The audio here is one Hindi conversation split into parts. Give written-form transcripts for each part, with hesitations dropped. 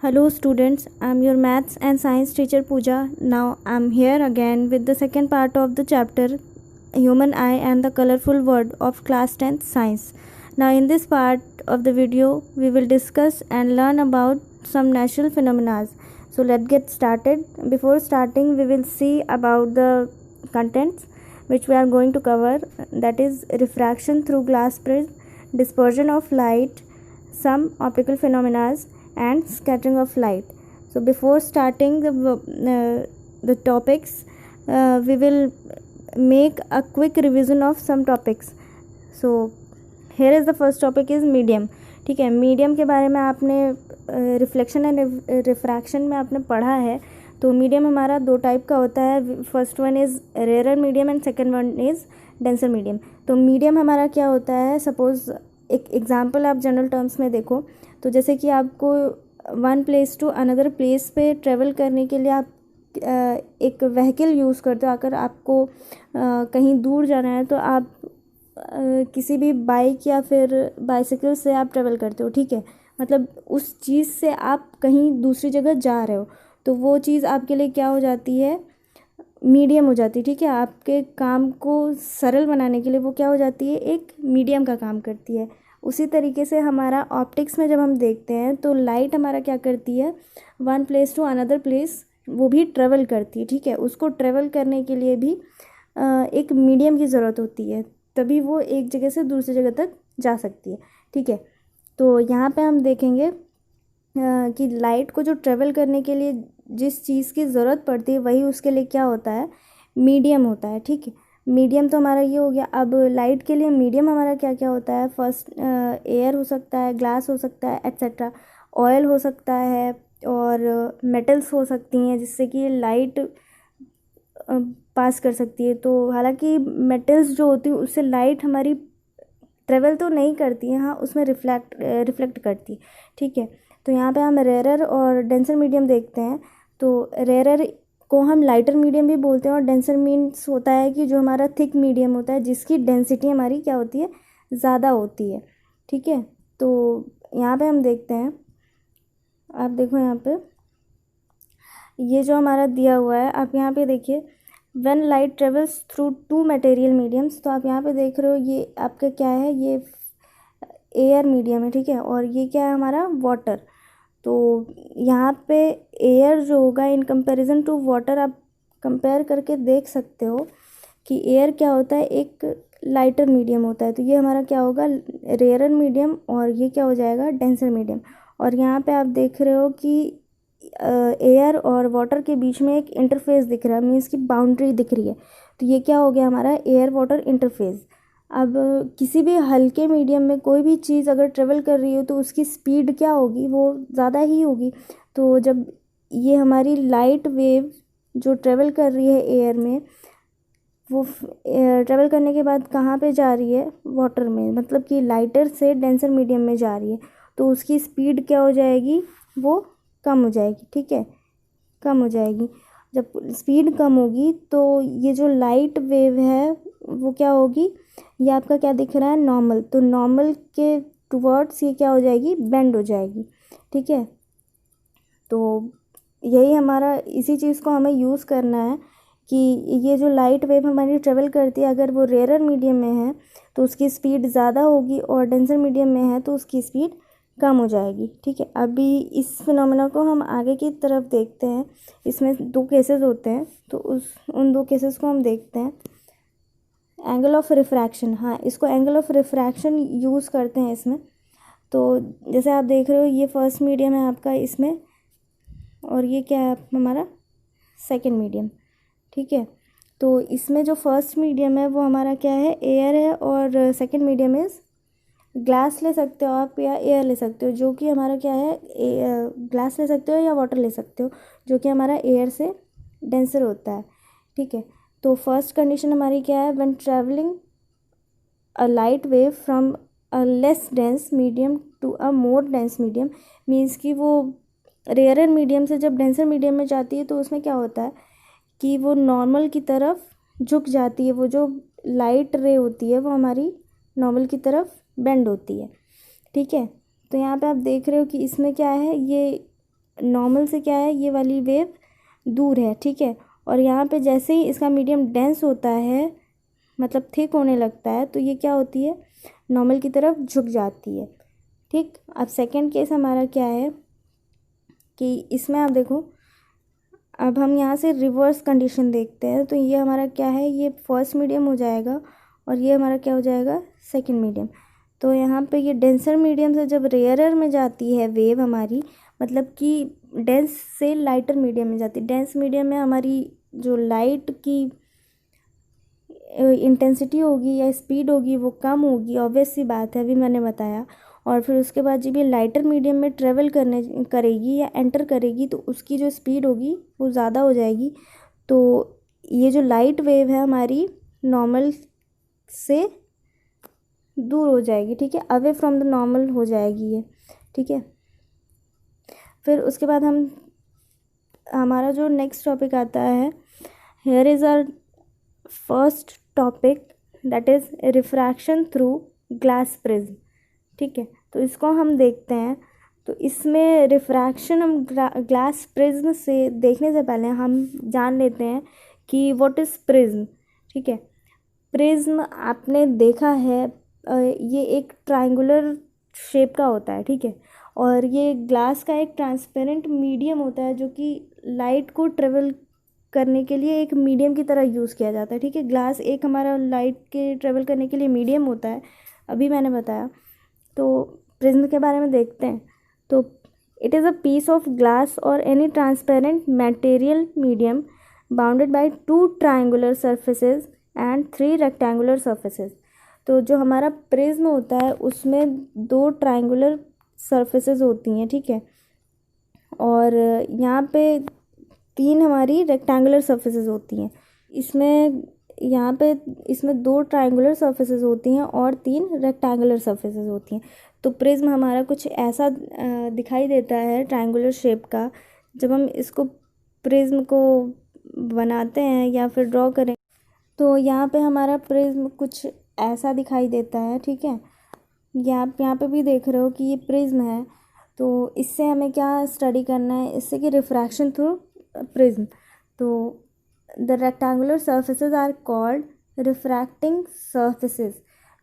Hello students, I am your maths and science teacher Pooja. Now I am here again with the second part of the chapter Human Eye and the Colorful World of class 10th Science. Now in this part of the video we will discuss and learn about some natural phenomena. So let's get started. Before starting we will see about the contents which we are going to cover, that is refraction through glass prism, dispersion of light, some optical phenomena and scattering of light. So before starting the topics, we will make a quick revision of some topics. So here is the first topic is medium. ठीक है, मीडियम के बारे में आपने रिफ्लेक्शन एंड रिफ्रैक्शन में आपने पढ़ा है. तो मीडियम हमारा दो टाइप का होता है. First one is rare medium and second one is denser medium. तो मीडियम हमारा क्या होता है, सपोज़ एक एग्जांपल आप जनरल टर्म्स में देखो तो जैसे कि आपको one place to another place पे ट्रेवल करने के लिए आप एक व्हीकल यूज़ करते हो. अगर आपको कहीं दूर जाना है तो आप किसी भी बाइक या फिर बाइसिकल से आप ट्रेवल करते हो. ठीक है, मतलब उस चीज़ से आप कहीं दूसरी जगह जा रहे हो तो वो चीज़ आपके लिए क्या हो जाती है, मीडियम हो जाती है. ठीक है, आपके काम को सरल बनाने के लिए वो क्या हो जाती है, एक मीडियम का काम करती है. उसी तरीके से हमारा ऑप्टिक्स में जब हम देखते हैं तो लाइट हमारा क्या करती है, one place to another place वो भी ट्रेवल करती है. ठीक है, उसको ट्रेवल करने के लिए भी एक मीडियम की ज़रूरत होती है, तभी वो एक जगह से दूसरी जगह तक जा सकती है. ठीक है, तो यहाँ पे हम देखेंगे कि लाइट को जो ट्रेवल करने के लिए जिस चीज़ की ज़रूरत पड़ती है वही उसके लिए क्या होता है, मीडियम होता है. ठीक है, मीडियम तो हमारा ये हो गया. अब लाइट के लिए मीडियम हमारा क्या क्या होता है, फर्स्ट एयर हो सकता है, ग्लास हो सकता है, एट्सेट्रा. ऑयल हो सकता है और मेटल्स हो सकती हैं जिससे कि लाइट पास कर सकती है. तो हालांकि मेटल्स जो होती है उससे लाइट हमारी ट्रेवल तो नहीं करती है, हाँ उसमें रिफ्लेक्ट करती है. ठीक है, तो यहाँ पे हम रेयरर और डेंसर मीडियम देखते हैं. तो रेयरर को हम लाइटर मीडियम भी बोलते हैं और डेंसर मीन्स होता है कि जो हमारा थिक मीडियम होता है जिसकी डेंसिटी हमारी क्या होती है, ज़्यादा होती है. ठीक है, तो यहाँ पे हम देखते हैं, आप देखो यहाँ पे ये जो हमारा दिया हुआ है, आप यहाँ पे देखिए when light travels through two material mediums. तो आप यहाँ पे देख रहे हो ये आपका क्या है, ये एयर मीडियम है. ठीक है, और ये क्या है हमारा, वाटर. तो यहाँ पे एयर जो होगा इन कंपैरिजन टू वाटर, आप कंपेयर करके देख सकते हो कि एयर क्या होता है, एक लाइटर मीडियम होता है. तो ये हमारा क्या होगा, रेयर मीडियम, और ये क्या हो जाएगा, डेंसर मीडियम. और यहाँ पे आप देख रहे हो कि एयर और वाटर के बीच में एक इंटरफेस दिख रहा है, मीन्स की बाउंड्री दिख रही है. तो ये क्या हो गया हमारा, एयर वाटर इंटरफेस. अब किसी भी हल्के मीडियम में कोई भी चीज़ अगर ट्रेवल कर रही हो तो उसकी स्पीड क्या होगी, वो ज़्यादा ही होगी. तो जब ये हमारी लाइट वेव जो ट्रेवल कर रही है एयर में, वो ट्रेवल करने के बाद कहाँ पे जा रही है, वाटर में, मतलब कि लाइटर से डेंसर मीडियम में जा रही है. तो उसकी स्पीड क्या हो जाएगी, वो कम हो जाएगी. ठीक है, कम हो जाएगी. जब स्पीड कम होगी तो ये जो लाइट वेव है वो क्या होगी, ये आपका क्या दिख रहा है, नॉर्मल. तो नॉर्मल के टुवर्ड्स ये क्या हो जाएगी, बेंड हो जाएगी. ठीक है, तो यही हमारा, इसी चीज़ को हमें यूज़ करना है कि ये जो लाइट वेव हमारी ट्रेवल करती है, अगर वो रेयर मीडियम में है तो उसकी स्पीड ज़्यादा होगी और डेंसर मीडियम में है तो उसकी स्पीड कम हो जाएगी. ठीक है, अभी इस फिनोमेना को हम आगे की तरफ देखते हैं. इसमें दो केसेस होते हैं, तो उन दो केसेस को हम देखते हैं. एंगल ऑफ रिफ्रैक्शन, हाँ इसको एंगल ऑफ रिफ्रैक्शन यूज़ करते हैं इसमें. तो जैसे आप देख रहे हो ये फर्स्ट मीडियम है आपका इसमें, और ये क्या है हमारा, सेकंड मीडियम. ठीक है, तो इसमें जो फर्स्ट मीडियम है वो हमारा क्या है, एयर है, और सेकंड मीडियम इज़ ग्लास ले सकते हो आप या एयर ले सकते हो, जो कि हमारा क्या है, ग्लास ले सकते हो या वाटर ले सकते हो, जो कि हमारा एयर से डेंसर होता है. ठीक है, तो फर्स्ट कंडीशन हमारी क्या है, when travelling a light wave from a less dense medium to a more dense medium, means कि वो रेयर मीडियम से जब डेंसर मीडियम में जाती है तो उसमें क्या होता है कि वो नॉर्मल की तरफ झुक जाती है. वो जो लाइट रे होती है वो हमारी नॉर्मल की तरफ बेंड होती है. ठीक है, तो यहाँ पे आप देख रहे हो कि इसमें क्या है, ये नॉर्मल से क्या है, ये वाली वेव दूर है, ठीक है। और यहाँ पे जैसे ही इसका मीडियम डेंस होता है, मतलब थिक होने लगता है, तो ये क्या होती है, नॉर्मल की तरफ झुक जाती है, ठीक। अब सेकंड केस हमारा क्या है कि इसमें आप देखो, अब हम यहाँ से रिवर्स कंडीशन देखते हैं। तो ये हमारा क्या है, ये फर्स्ट मीडियम हो जाएगा और ये हमारा क्या हो जाएगा, सेकंड मीडियम। तो यहाँ पे ये डेंसर मीडियम से जब रेयरर में जाती है वेव हमारी, मतलब कि डेंस से लाइटर मीडियम में जाती है। डेंस मीडियम में हमारी जो लाइट की इंटेंसिटी होगी या स्पीड होगी वो कम होगी, ऑब्वियस सी बात है, अभी मैंने बताया। और फिर उसके बाद जब ये लाइटर मीडियम में ट्रेवल करेगी या एंटर करेगी तो उसकी जो स्पीड होगी वो ज़्यादा हो जाएगी। तो ये जो लाइट वेव है हमारी नॉर्मल से दूर हो जाएगी, ठीक है, अवे फ्रॉम द नॉर्मल हो जाएगी ये, ठीक है। फिर उसके बाद हमारा जो नेक्स्ट टॉपिक आता है, here is our first topic, that is refraction through glass prism, ठीक है। तो इसको हम देखते हैं। तो इसमें रिफ्रैक्शन हम ग्लास प्रिज्म से देखने से पहले हम जान लेते हैं कि व्हाट इज़ प्रिज्म, ठीक है। प्रिज्म आपने देखा है, ये एक ट्रायंगुलर शेप का होता है, ठीक है। और ये ग्लास का एक ट्रांसपेरेंट मीडियम होता है जो कि लाइट को ट्रेवल करने के लिए एक मीडियम की तरह यूज़ किया जाता है, ठीक है। ग्लास एक हमारा लाइट के ट्रेवल करने के लिए मीडियम होता है, अभी मैंने बताया। तो प्रिज्म के बारे में देखते हैं। तो it is a piece of glass और any transparent material medium bounded by 2 triangular surfaces and 3 rectangular surfaces. तो जो हमारा प्रिज्म होता है उसमें 2 ट्रायंगुलर सर्फेसेज होती हैं, ठीक है। और यहाँ पे 3 हमारी रेक्टेंगुलर सर्फेसेज होती हैं। यहाँ पे इसमें 2 ट्रायंगुलर सर्फेसेज होती हैं और 3 रेक्टेंगुलर सर्फेसेज होती हैं। तो प्रिज्म हमारा कुछ ऐसा दिखाई देता है ट्रायंगुलर शेप का। जब हम इसको प्रिज्म को बनाते हैं या फिर ड्रॉ करें तो यहाँ पे हमारा प्रिज्म कुछ ऐसा दिखाई देता है, ठीक है। यहाँ पे भी देख रहे हो कि ये प्रिज्म है। तो इससे हमें क्या स्टडी करना है, इससे कि रिफ्रैक्शन थ्रू प्रिज्म। तो the rectangular surfaces are called refracting surfaces.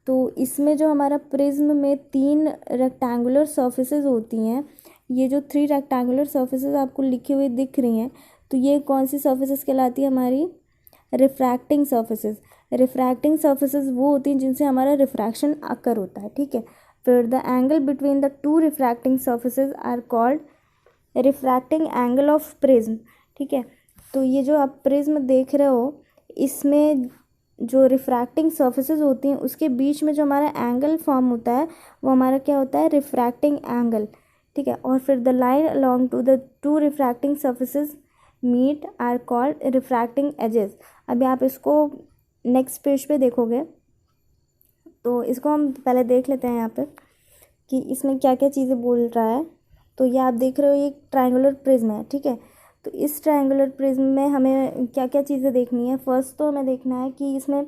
तो इसमें जो हमारा प्रिज्म में 3 रेक्टेंगुलर सर्फेसेज होती हैं, ये जो 3 रेक्टेंगुलर सर्फेसेज आपको लिखी हुई दिख रही हैं, तो ये कौन सी सर्फेसेज कहलाती है, हमारी रिफ्रैक्टिंग सर्फेसेज। रिफ्रैक्टिंग सर्फेसेज वो होती हैं जिनसे हमारा रिफ्रैक्शन अकर होता है, ठीक है। फिर the angle between the 2 refracting surfaces are called refracting angle of prism, ठीक है। तो ये जो आप प्रिज्म देख रहे हो, इसमें जो रिफ्रैक्टिंग सर्फेसेज होती हैं उसके बीच में जो हमारा एंगल फॉर्म होता है वो हमारा क्या होता है, रिफ्रैक्टिंग एंगल, ठीक है। और फिर the line along to the 2 refracting surfaces meet are called refracting edges. अभी आप इसको नेक्स्ट पेज पे देखोगे तो इसको हम पहले देख लेते हैं यहाँ पे कि इसमें क्या क्या चीज़ें बोल रहा है। तो ये आप देख रहे हो, ये ट्रायंगुलर प्रिज्म है, ठीक है। तो इस ट्रायंगुलर प्रिज्म में हमें क्या क्या चीज़ें देखनी है। फर्स्ट तो हमें देखना है कि इसमें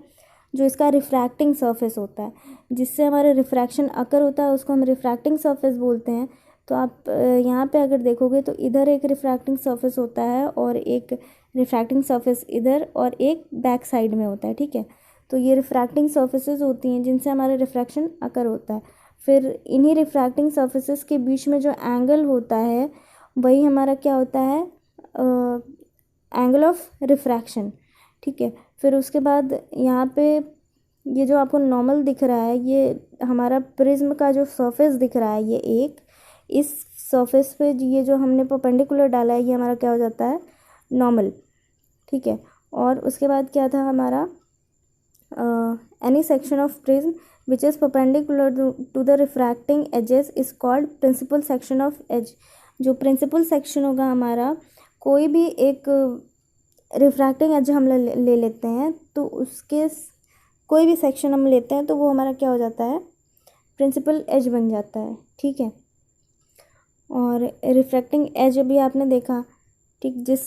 जो इसका रिफ्रैक्टिंग सरफेस होता है, जिससे हमारा रिफ्रैक्शन अकर होता है, उसको हम रिफ्रैक्टिंग सरफेस बोलते हैं। तो आप यहाँ पे अगर देखोगे तो इधर एक रिफ्रैक्टिंग सरफेस होता है और एक रिफ्रैक्टिंग सरफेस इधर और एक बैक साइड में होता है, ठीक है। तो ये रिफ्रैक्टिंग सर्फेसेज होती हैं जिनसे हमारा रिफ्रैक्शन अकर होता है। फिर इन्हीं रिफ्रैक्टिंग सर्फेसेज के बीच में जो एंगल होता है वही हमारा क्या होता है, एंगल ऑफ रिफ्रैक्शन, ठीक है। फिर उसके बाद यहाँ पे ये जो आपको नॉर्मल दिख रहा है, ये हमारा प्रिज्म का जो सरफेस दिख रहा है, ये एक इस सरफेस पे ये जो हमने परपेंडिकुलर डाला है ये हमारा क्या हो जाता है, नॉर्मल, ठीक है। और उसके बाद क्या था हमारा, any section of prism which is perpendicular to the refracting edges is called principal section of edge. जो प्रिंसिपल सेक्शन होगा हमारा, कोई भी एक रिफ्रैक्टिंग एज हम ले लेते हैं तो उसके कोई भी सेक्शन हम लेते हैं तो वो हमारा क्या हो जाता है, प्रिंसिपल एज बन जाता है, ठीक है। और रिफ्रैक्टिंग एज अभी आपने देखा, ठीक, जिस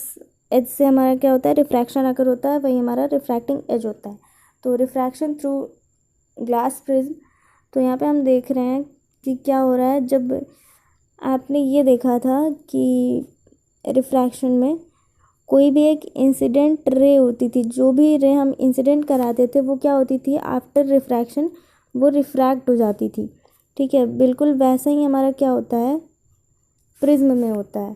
एज से हमारा क्या होता है, रिफ्रैक्शन अगर होता है वही हमारा रिफ्रैक्टिंग एज होता है। तो रिफ्रैक्शन थ्रू ग्लास प्रिज्म, तो यहाँ पे हम देख रहे हैं कि क्या हो रहा है। जब आपने ये देखा था कि रिफ्रैक्शन में कोई भी एक इंसिडेंट रे होती थी, जो भी रे हम इंसिडेंट कराते थे वो क्या होती थी, आफ्टर रिफ्रैक्शन वो रिफ्रैक्ट हो जाती थी। ठीक है, बिल्कुल वैसा ही हमारा क्या होता है, प्रिज्म में होता है।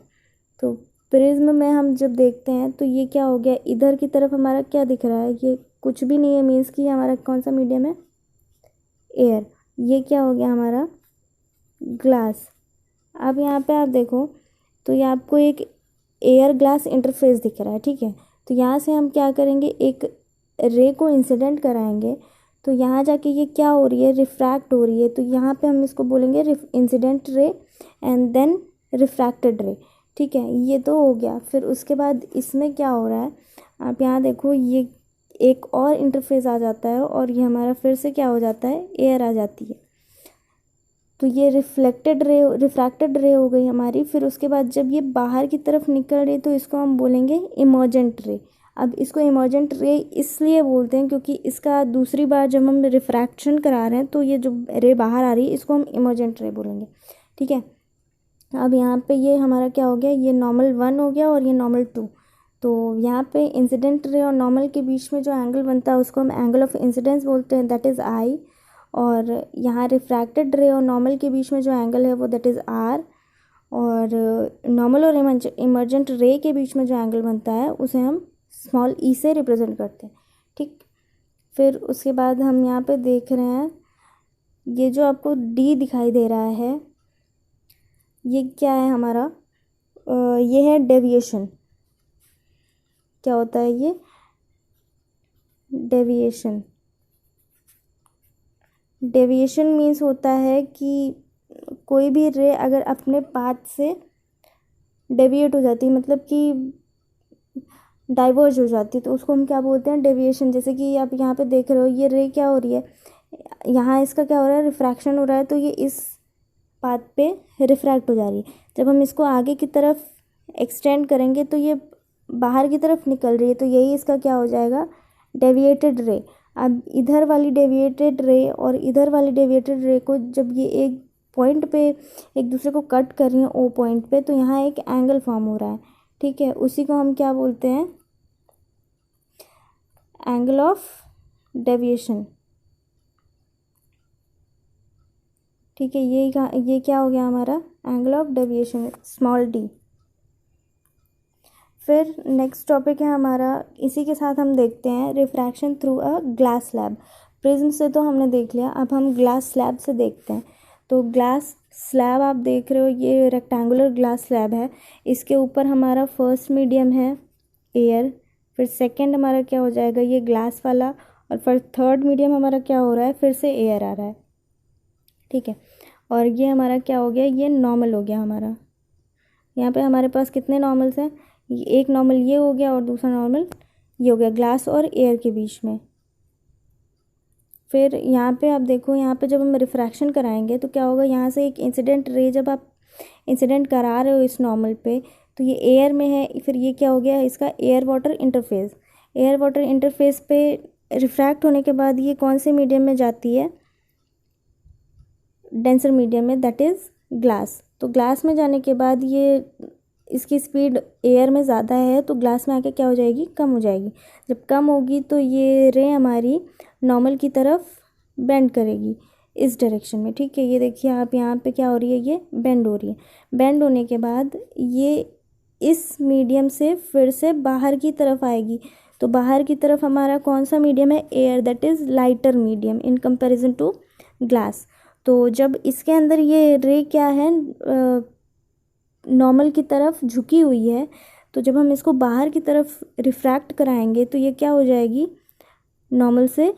तो प्रिज्म में हम जब देखते हैं तो ये क्या हो गया, इधर की तरफ हमारा क्या दिख रहा है, ये कुछ भी नहीं है, मीन्स कि हमारा कौन सा मीडियम है, एयर। ये क्या हो गया हमारा, ग्लास। अब यहाँ पे आप देखो तो ये आपको एक एयर ग्लास इंटरफेस दिख रहा है। ठीक है, तो यहाँ से हम क्या करेंगे, एक रे को इंसिडेंट कराएंगे, तो यहाँ जाके ये क्या हो रही है, रिफ्रैक्ट हो रही है, तो यहाँ पे हम इसको बोलेंगे incident ray and then refracted रे। ठीक है, ये तो हो गया। फिर उसके बाद इसमें क्या हो रहा है, आप यहाँ देखो, ये एक और इंटरफेस आ जाता है और ये हमारा फिर से क्या हो जाता है, एयर आ जाती है। तो ये रिफ्रैक्टेड रे हो गई हमारी। फिर उसके बाद जब ये बाहर की तरफ निकल रही तो इसको हम बोलेंगे इमर्जेंट रे। अब इसको इमर्जेंट रे इसलिए बोलते हैं क्योंकि इसका दूसरी बार जब हम रिफ्रैक्शन करा रहे हैं तो ये जो रे बाहर आ रही है इसको हम इमर्जेंट रे बोलेंगे। ठीक है, अब यहाँ पे ये हमारा क्या हो गया, ये नॉर्मल 1 हो गया और ये नॉर्मल 2। तो यहाँ पे इंसिडेंट रे और नॉर्मल के बीच में जो एंगल बनता है उसको हम एंगल ऑफ इंसिडेंस बोलते हैं, दैट इज़ आई। और यहाँ रिफ्रैक्टेड रे और नॉर्मल के बीच में जो एंगल है वो दैट इज़ आर। और नॉर्मल और इमर्जेंट रे के बीच में जो एंगल बनता है उसे हम स्मॉल ई से रिप्रेजेंट करते हैं। ठीक, फिर उसके बाद हम यहाँ पे देख रहे हैं, ये जो आपको डी दिखाई दे रहा है ये क्या है हमारा, ये है डेविएशन। क्या होता है ये, डेविएशन। डेविएशन मीन्स होता है कि कोई भी रे अगर अपने पाथ से डेविएट हो जाती है, मतलब कि डाइवर्ज हो जाती है, तो उसको हम क्या बोलते हैं, डेविएशन। जैसे कि आप यहाँ पे देख रहे हो ये रे क्या हो रही है, यहाँ इसका क्या हो रहा है, रिफ्रैक्शन हो रहा है, तो ये इस पाथ पे रिफ्रैक्ट हो जा रही है। जब हम इसको आगे की तरफ एक्सटेंड करेंगे तो ये बाहर की तरफ निकल रही है, तो यही इसका क्या हो जाएगा, डेविएटेड रे। अब इधर वाली डेविएटेड रे और इधर वाली डेविएटेड रे को जब ये एक पॉइंट पे एक दूसरे को कट कर रही हैं, ओ पॉइंट पे, तो यहाँ एक एंगल फॉर्म हो रहा है। ठीक है, उसी को हम क्या बोलते हैं, एंगल ऑफ डेविएशन। ठीक है, ये क्या हो गया हमारा, angle of deviation, small D. फिर नेक्स्ट टॉपिक है हमारा, इसी के साथ हम देखते हैं refraction through a glass slab. Prism से तो हमने देख लिया, अब हम ग्लास स्लैब से देखते हैं। तो ग्लास स्लैब आप देख रहे हो, ये रेक्टेंगुलर ग्लास स्लैब है। इसके ऊपर हमारा फर्स्ट मीडियम है एयर, फिर सेकंड हमारा क्या हो जाएगा, ये ग्लास वाला, और फिर थर्ड मीडियम हमारा क्या हो रहा है, फिर से एयर आ रहा है। ठीक है, और ये हमारा क्या हो गया, ये नॉर्मल हो गया हमारा। यहाँ पे हमारे पास कितने नॉर्मल्स हैं, एक नॉर्मल ये हो गया और दूसरा नॉर्मल ये हो गया, ग्लास और एयर के बीच में। फिर यहाँ पे आप देखो, यहाँ पे जब हम रिफ्रैक्शन कराएंगे तो क्या होगा, यहाँ से एक इंसिडेंट रे जब आप इंसिडेंट करा रहे हो इस नॉर्मल पे, तो ये एयर में है, फिर ये क्या हो गया, इसका air water interface. Air water interface पे रिफ्रैक्ट होने के बाद ये कौन से मीडियम में जाती है, डेंसर मीडियम में, दैट इज़ ग्लास। तो ग्लास में जाने के बाद ये इसकी स्पीड एयर में ज़्यादा है तो ग्लास में आके क्या हो जाएगी, कम हो जाएगी। जब कम होगी तो ये रे हमारी नॉर्मल की तरफ बेंड करेगी इस डायरेक्शन में। ठीक है, ये देखिए आप यहाँ पे क्या हो रही है, ये बेंड हो रही है। बेंड होने के बाद ये इस मीडियम से फिर से बाहर की तरफ आएगी। तो बाहर की तरफ हमारा कौन सा मीडियम है, air, that is lighter medium in comparison to glass. तो जब इसके अंदर ये रे क्या है, नॉर्मल की तरफ झुकी हुई है, तो जब हम इसको बाहर की तरफ रिफ्रैक्ट कराएंगे तो ये क्या हो जाएगी, नॉर्मल से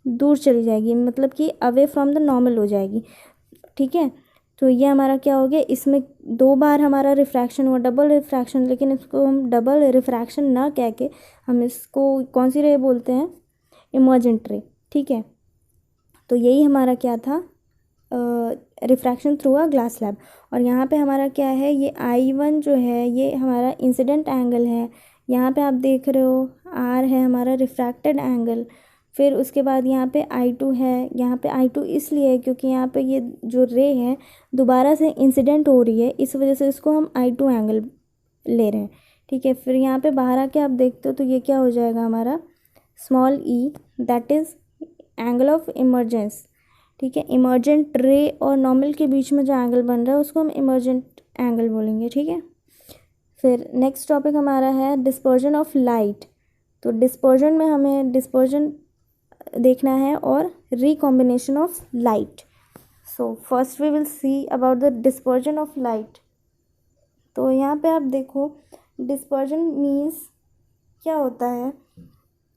दूर चली जाएगी, मतलब कि अवे फ्रॉम द नॉर्मल हो जाएगी। ठीक है, तो ये हमारा क्या हो गया, इसमें 2 बार हमारा रिफ्रैक्शन हुआ, डबल रिफ्रैक्शन। लेकिन इसको हम डबल रिफ्रैक्शन ना कह के हम इसको कौन सी रे बोलते हैं, इमर्जेंट रे। ठीक है, तो यही हमारा क्या था, refraction through a glass slab. और यहाँ पे हमारा क्या है, ये I1 जो है ये हमारा इंसिडेंट एंगल है। यहाँ पे आप देख रहे हो R है हमारा रिफ्रैक्टेड एंगल। फिर उसके बाद यहाँ पे I2 है। यहाँ पे I2 इसलिए है क्योंकि यहाँ पे ये जो रे है दोबारा से इंसिडेंट हो रही है, इस वजह से इसको हम I2 एंगल ले रहे हैं, ठीक है। फिर यहाँ पे बाहर आके आप देखते हो तो ये क्या हो जाएगा हमारा small E, that is angle of emergence, ठीक है। इमर्जेंट रे और नॉर्मल के बीच में जो एंगल बन रहा है उसको हम इमर्जेंट एंगल बोलेंगे, ठीक है। फिर नेक्स्ट टॉपिक हमारा है डिस्पर्जन ऑफ लाइट। तो डिस्पर्जन में हमें डिस्पर्जन देखना है और recombination of light. So first we will see about the dispersion of light. तो यहाँ पे आप देखो डिस्पर्जन मीन्स क्या होता है,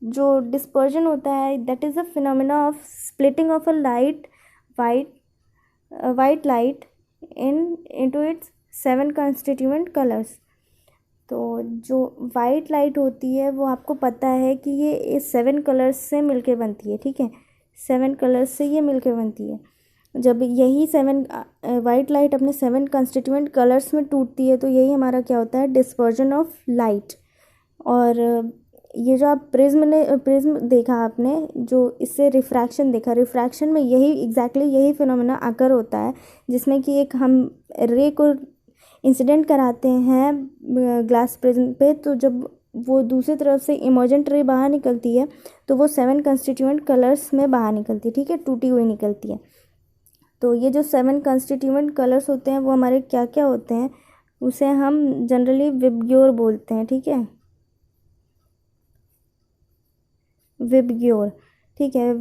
जो डिस्पर्जन होता है that is a phenomena of splitting of a light white light into its 7 constituent colours. तो जो वाइट लाइट होती है वो आपको पता है कि ये इस 7 कलर्स से मिलके बनती है, ठीक है। 7 कलर्स से ये मिलके बनती है। जब यही 7 वाइट लाइट अपने 7 कंस्टिट्यूएंट कलर्स में टूटती है तो यही हमारा क्या होता है डिस्पर्जन ऑफ लाइट। और ये जो आप प्रिज्म देखा आपने, जो इससे रिफ्रैक्शन देखा, रिफ्रैक्शन में यही एग्जैक्टली यही फिनोमेना आकर होता है जिसमें कि एक हम रे को इंसिडेंट कराते हैं ग्लास प्रिज्म पे, तो जब वो दूसरी तरफ से इमर्जेंट रे बाहर निकलती है तो वो 7 कंस्टिट्यूएंट कलर्स में बाहर निकलती है, ठीक है, टूटी हुई निकलती है। तो ये जो 7 कंस्टिट्यूएंट कलर्स होते हैं वो हमारे क्या क्या होते हैं, उसे हम जनरली विबग्योर बोलते हैं, ठीक है, विबग्योर, ठीक है।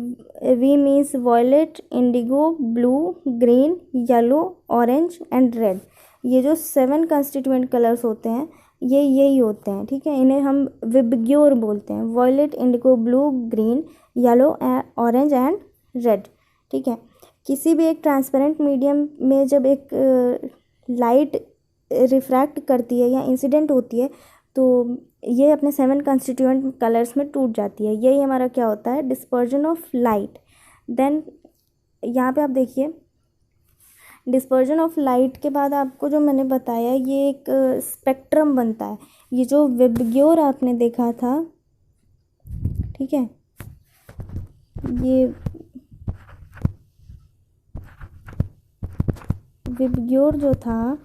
V means violet, indigo, blue, green, yellow, orange and red. ये जो 7 कंस्टिट्यूएंट कलर्स होते हैं ये यही होते हैं, ठीक है। इन्हें हम विबग्योर बोलते हैं, violet, indigo, blue, green, yellow, orange and red, ठीक है। किसी भी एक ट्रांसपेरेंट मीडियम में जब एक लाइट रिफ्रैक्ट करती है या इंसिडेंट होती है तो ये अपने 7 कंस्टिट्यूएंट कलर्स में टूट जाती है। यही हमारा क्या होता है डिस्पर्जन ऑफ लाइट। देन यहाँ पे आप देखिए डिस्पर्जन ऑफ लाइट के बाद आपको जो मैंने बताया ये एक स्पेक्ट्रम बनता है। ये जो विबग्योर आपने देखा था, ठीक है, ये विबग्योर जो था,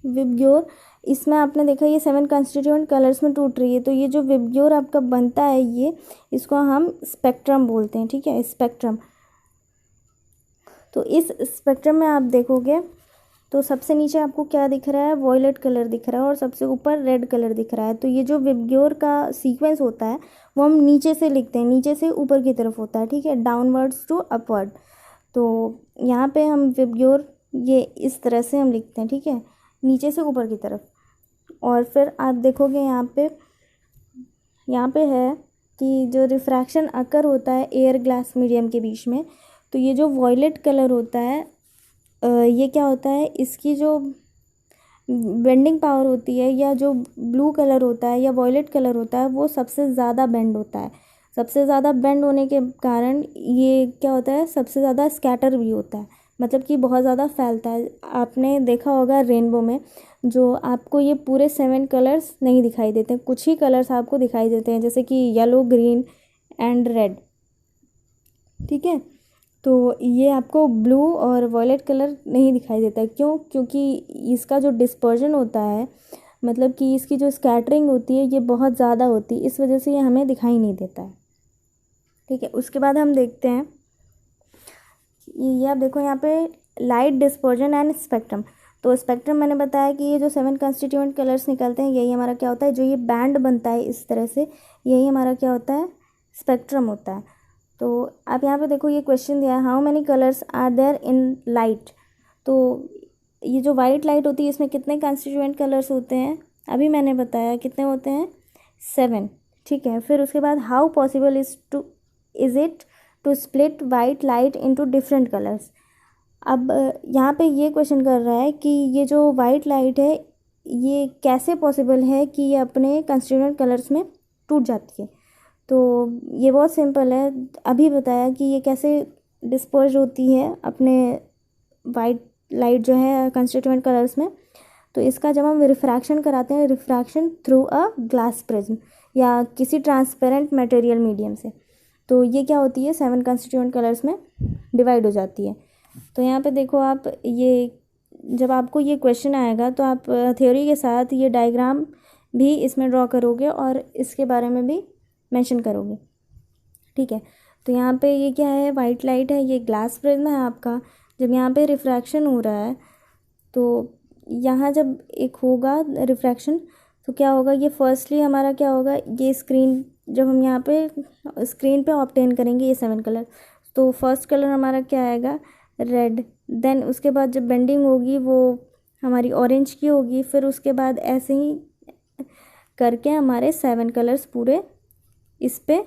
विबग्योर इसमें आपने देखा ये 7 कंस्टिट्यूएंट कलर्स में टूट रही है। तो ये जो विबग्योर आपका बनता है ये इसको हम स्पेक्ट्रम बोलते हैं, ठीक है, स्पेक्ट्रम। तो इस स्पेक्ट्रम में आप देखोगे तो सबसे नीचे आपको क्या दिख रहा है, वॉयलेट कलर दिख रहा है और सबसे ऊपर रेड कलर दिख रहा है। तो ये जो विबग्योर का सीक्वेंस होता है वो हम नीचे से लिखते हैं, नीचे से ऊपर की तरफ होता है, ठीक है, डाउनवर्ड्स टू अपवर्ड। तो यहाँ पे हम विबग्योर ये इस तरह से हम लिखते हैं, ठीक है, नीचे से ऊपर की तरफ। और फिर आप देखोगे यहाँ पे है कि जो रिफ्रैक्शन अकर होता है एयर ग्लास मीडियम के बीच में, तो ये जो वॉयलेट कलर होता है ये क्या होता है, इसकी जो बेंडिंग पावर होती है या जो ब्लू कलर होता है या वॉयलेट कलर होता है वो सबसे ज़्यादा बेंड होता है। सबसे ज़्यादा बेंड होने के कारण ये क्या होता है सबसे ज़्यादा स्कैटर भी होता है, मतलब कि बहुत ज़्यादा फैलता है। आपने देखा होगा रेनबो में जो आपको ये पूरे 7 कलर्स नहीं दिखाई देते, कुछ ही कलर्स आपको दिखाई देते हैं जैसे कि येलो, ग्रीन एंड रेड, ठीक है। तो ये आपको ब्लू और वॉयलेट कलर नहीं दिखाई देता, क्यों? क्योंकि इसका जो डिस्पर्जन होता है, मतलब कि इसकी जो स्कैटरिंग होती है ये बहुत ज़्यादा होती है, इस वजह से ये हमें दिखाई नहीं देता है, ठीक है। उसके बाद हम देखते हैं ये आप देखो यहाँ पे लाइट डिस्पर्जन एंड स्पेक्ट्रम। तो स्पेक्ट्रम मैंने बताया कि ये जो 7 कंस्टिट्यूएंट कलर्स निकलते हैं यही हमारा क्या होता है, जो ये बैंड बनता है इस तरह से, यही हमारा क्या होता है स्पेक्ट्रम होता है। तो आप यहाँ पे देखो ये क्वेश्चन दिया है, how many colours are there in light. तो ये जो वाइट लाइट होती है इसमें कितने कंस्टिट्यूएंट कलर्स होते हैं, अभी मैंने बताया कितने होते हैं 7, ठीक है। फिर उसके बाद how possible is it to split white light into different colours. अब यहाँ पे ये क्वेश्चन कर रहा है कि ये जो वाइट लाइट है ये कैसे पॉसिबल है कि ये अपने कंस्टिट्यूएंट कलर्स में टूट जाती है। तो ये बहुत सिंपल है, अभी बताया कि ये कैसे डिस्पर्ज होती है अपने वाइट लाइट जो है कंस्टिट्यूएंट कलर्स में। तो इसका जब हम रिफ्रैक्शन कराते हैं, refraction through a glass prism या किसी ट्रांसपेरेंट मटेरियल मीडियम से, तो ये क्या होती है 7 कंस्टिट्यूएंट कलर्स में डिवाइड हो जाती है। तो यहाँ पे देखो आप ये जब आपको ये क्वेश्चन आएगा तो आप थ्योरी के साथ ये डायग्राम भी इसमें ड्रॉ करोगे और इसके बारे में भी मेंशन करोगे। ठीक है, तो यहाँ पे ये क्या है, वाइट लाइट है, ये ग्लास प्रिज्म है आपका। जब यहाँ पे रिफ्रैक्शन हो रहा है तो यहाँ जब एक होगा रिफ्रैक्शन तो क्या होगा, ये फर्स्टली हमारा क्या होगा, ये स्क्रीन जब हम यहाँ पे स्क्रीन पे ऑब्टेन करेंगे ये 7 कलर, तो फर्स्ट कलर हमारा क्या आएगा, रेड। देन उसके बाद जब बेंडिंग होगी वो हमारी ऑरेंज की होगी, फिर उसके बाद ऐसे ही करके हमारे 7 कलर्स पूरे इस पे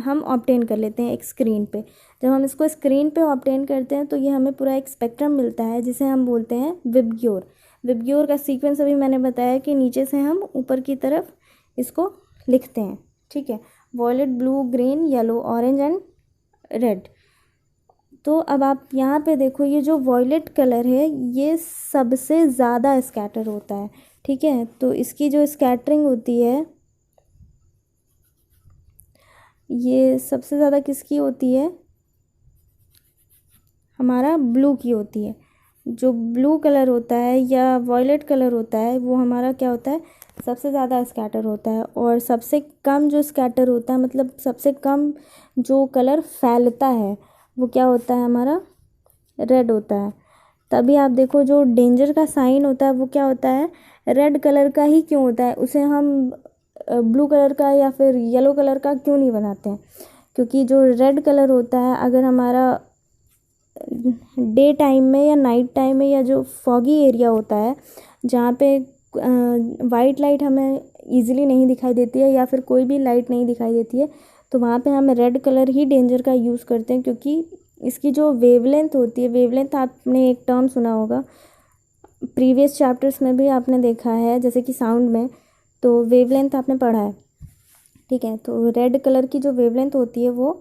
हम ऑब्टेन कर लेते हैं एक स्क्रीन पे। जब हम इसको स्क्रीन पे ऑब्टेन करते हैं तो ये हमें पूरा एक स्पेक्ट्रम मिलता है जिसे हम बोलते हैं विबग्योर। विबग्योर का सीक्वेंस अभी मैंने बताया कि नीचे से हम ऊपर की तरफ इसको लिखते हैं। ठीक है, violet, blue, green, yellow, orange and red. तो अब आप यहाँ पे देखो, ये जो वॉयलेट कलर है ये सबसे ज़्यादा स्कैटर होता है। ठीक है, तो इसकी जो स्कैटरिंग होती है ये सबसे ज़्यादा किसकी होती है, हमारा ब्लू की होती है। जो ब्लू कलर होता है या वॉयलेट कलर होता है वो हमारा क्या होता है, सबसे ज़्यादा स्कैटर होता है। और सबसे कम जो स्कैटर होता है, मतलब सबसे कम जो कलर फैलता है वो क्या होता है, हमारा रेड होता है। तभी आप देखो जो डेंजर का साइन होता है वो क्या होता है, रेड कलर का ही क्यों होता है, उसे हम ब्लू कलर का या फिर येलो कलर का क्यों नहीं बनाते हैं, क्योंकि जो रेड कलर होता है अगर हमारा डे टाइम में या नाइट टाइम में या जो फॉगी एरिया होता है जहाँ पे वाइट लाइट हमें इजीली नहीं दिखाई देती है या फिर कोई भी लाइट नहीं दिखाई देती है, तो वहाँ पे हम रेड कलर ही डेंजर का यूज़ करते हैं। क्योंकि इसकी जो वेवलेंथ होती है, वेवलेंथ आपने एक टर्म सुना होगा, प्रीवियस चैप्टर्स में भी आपने देखा है, जैसे कि साउंड में, तो वेवलेंथ आपने पढ़ा है। ठीक है, तो रेड कलर की जो वेवलेंथ होती है वो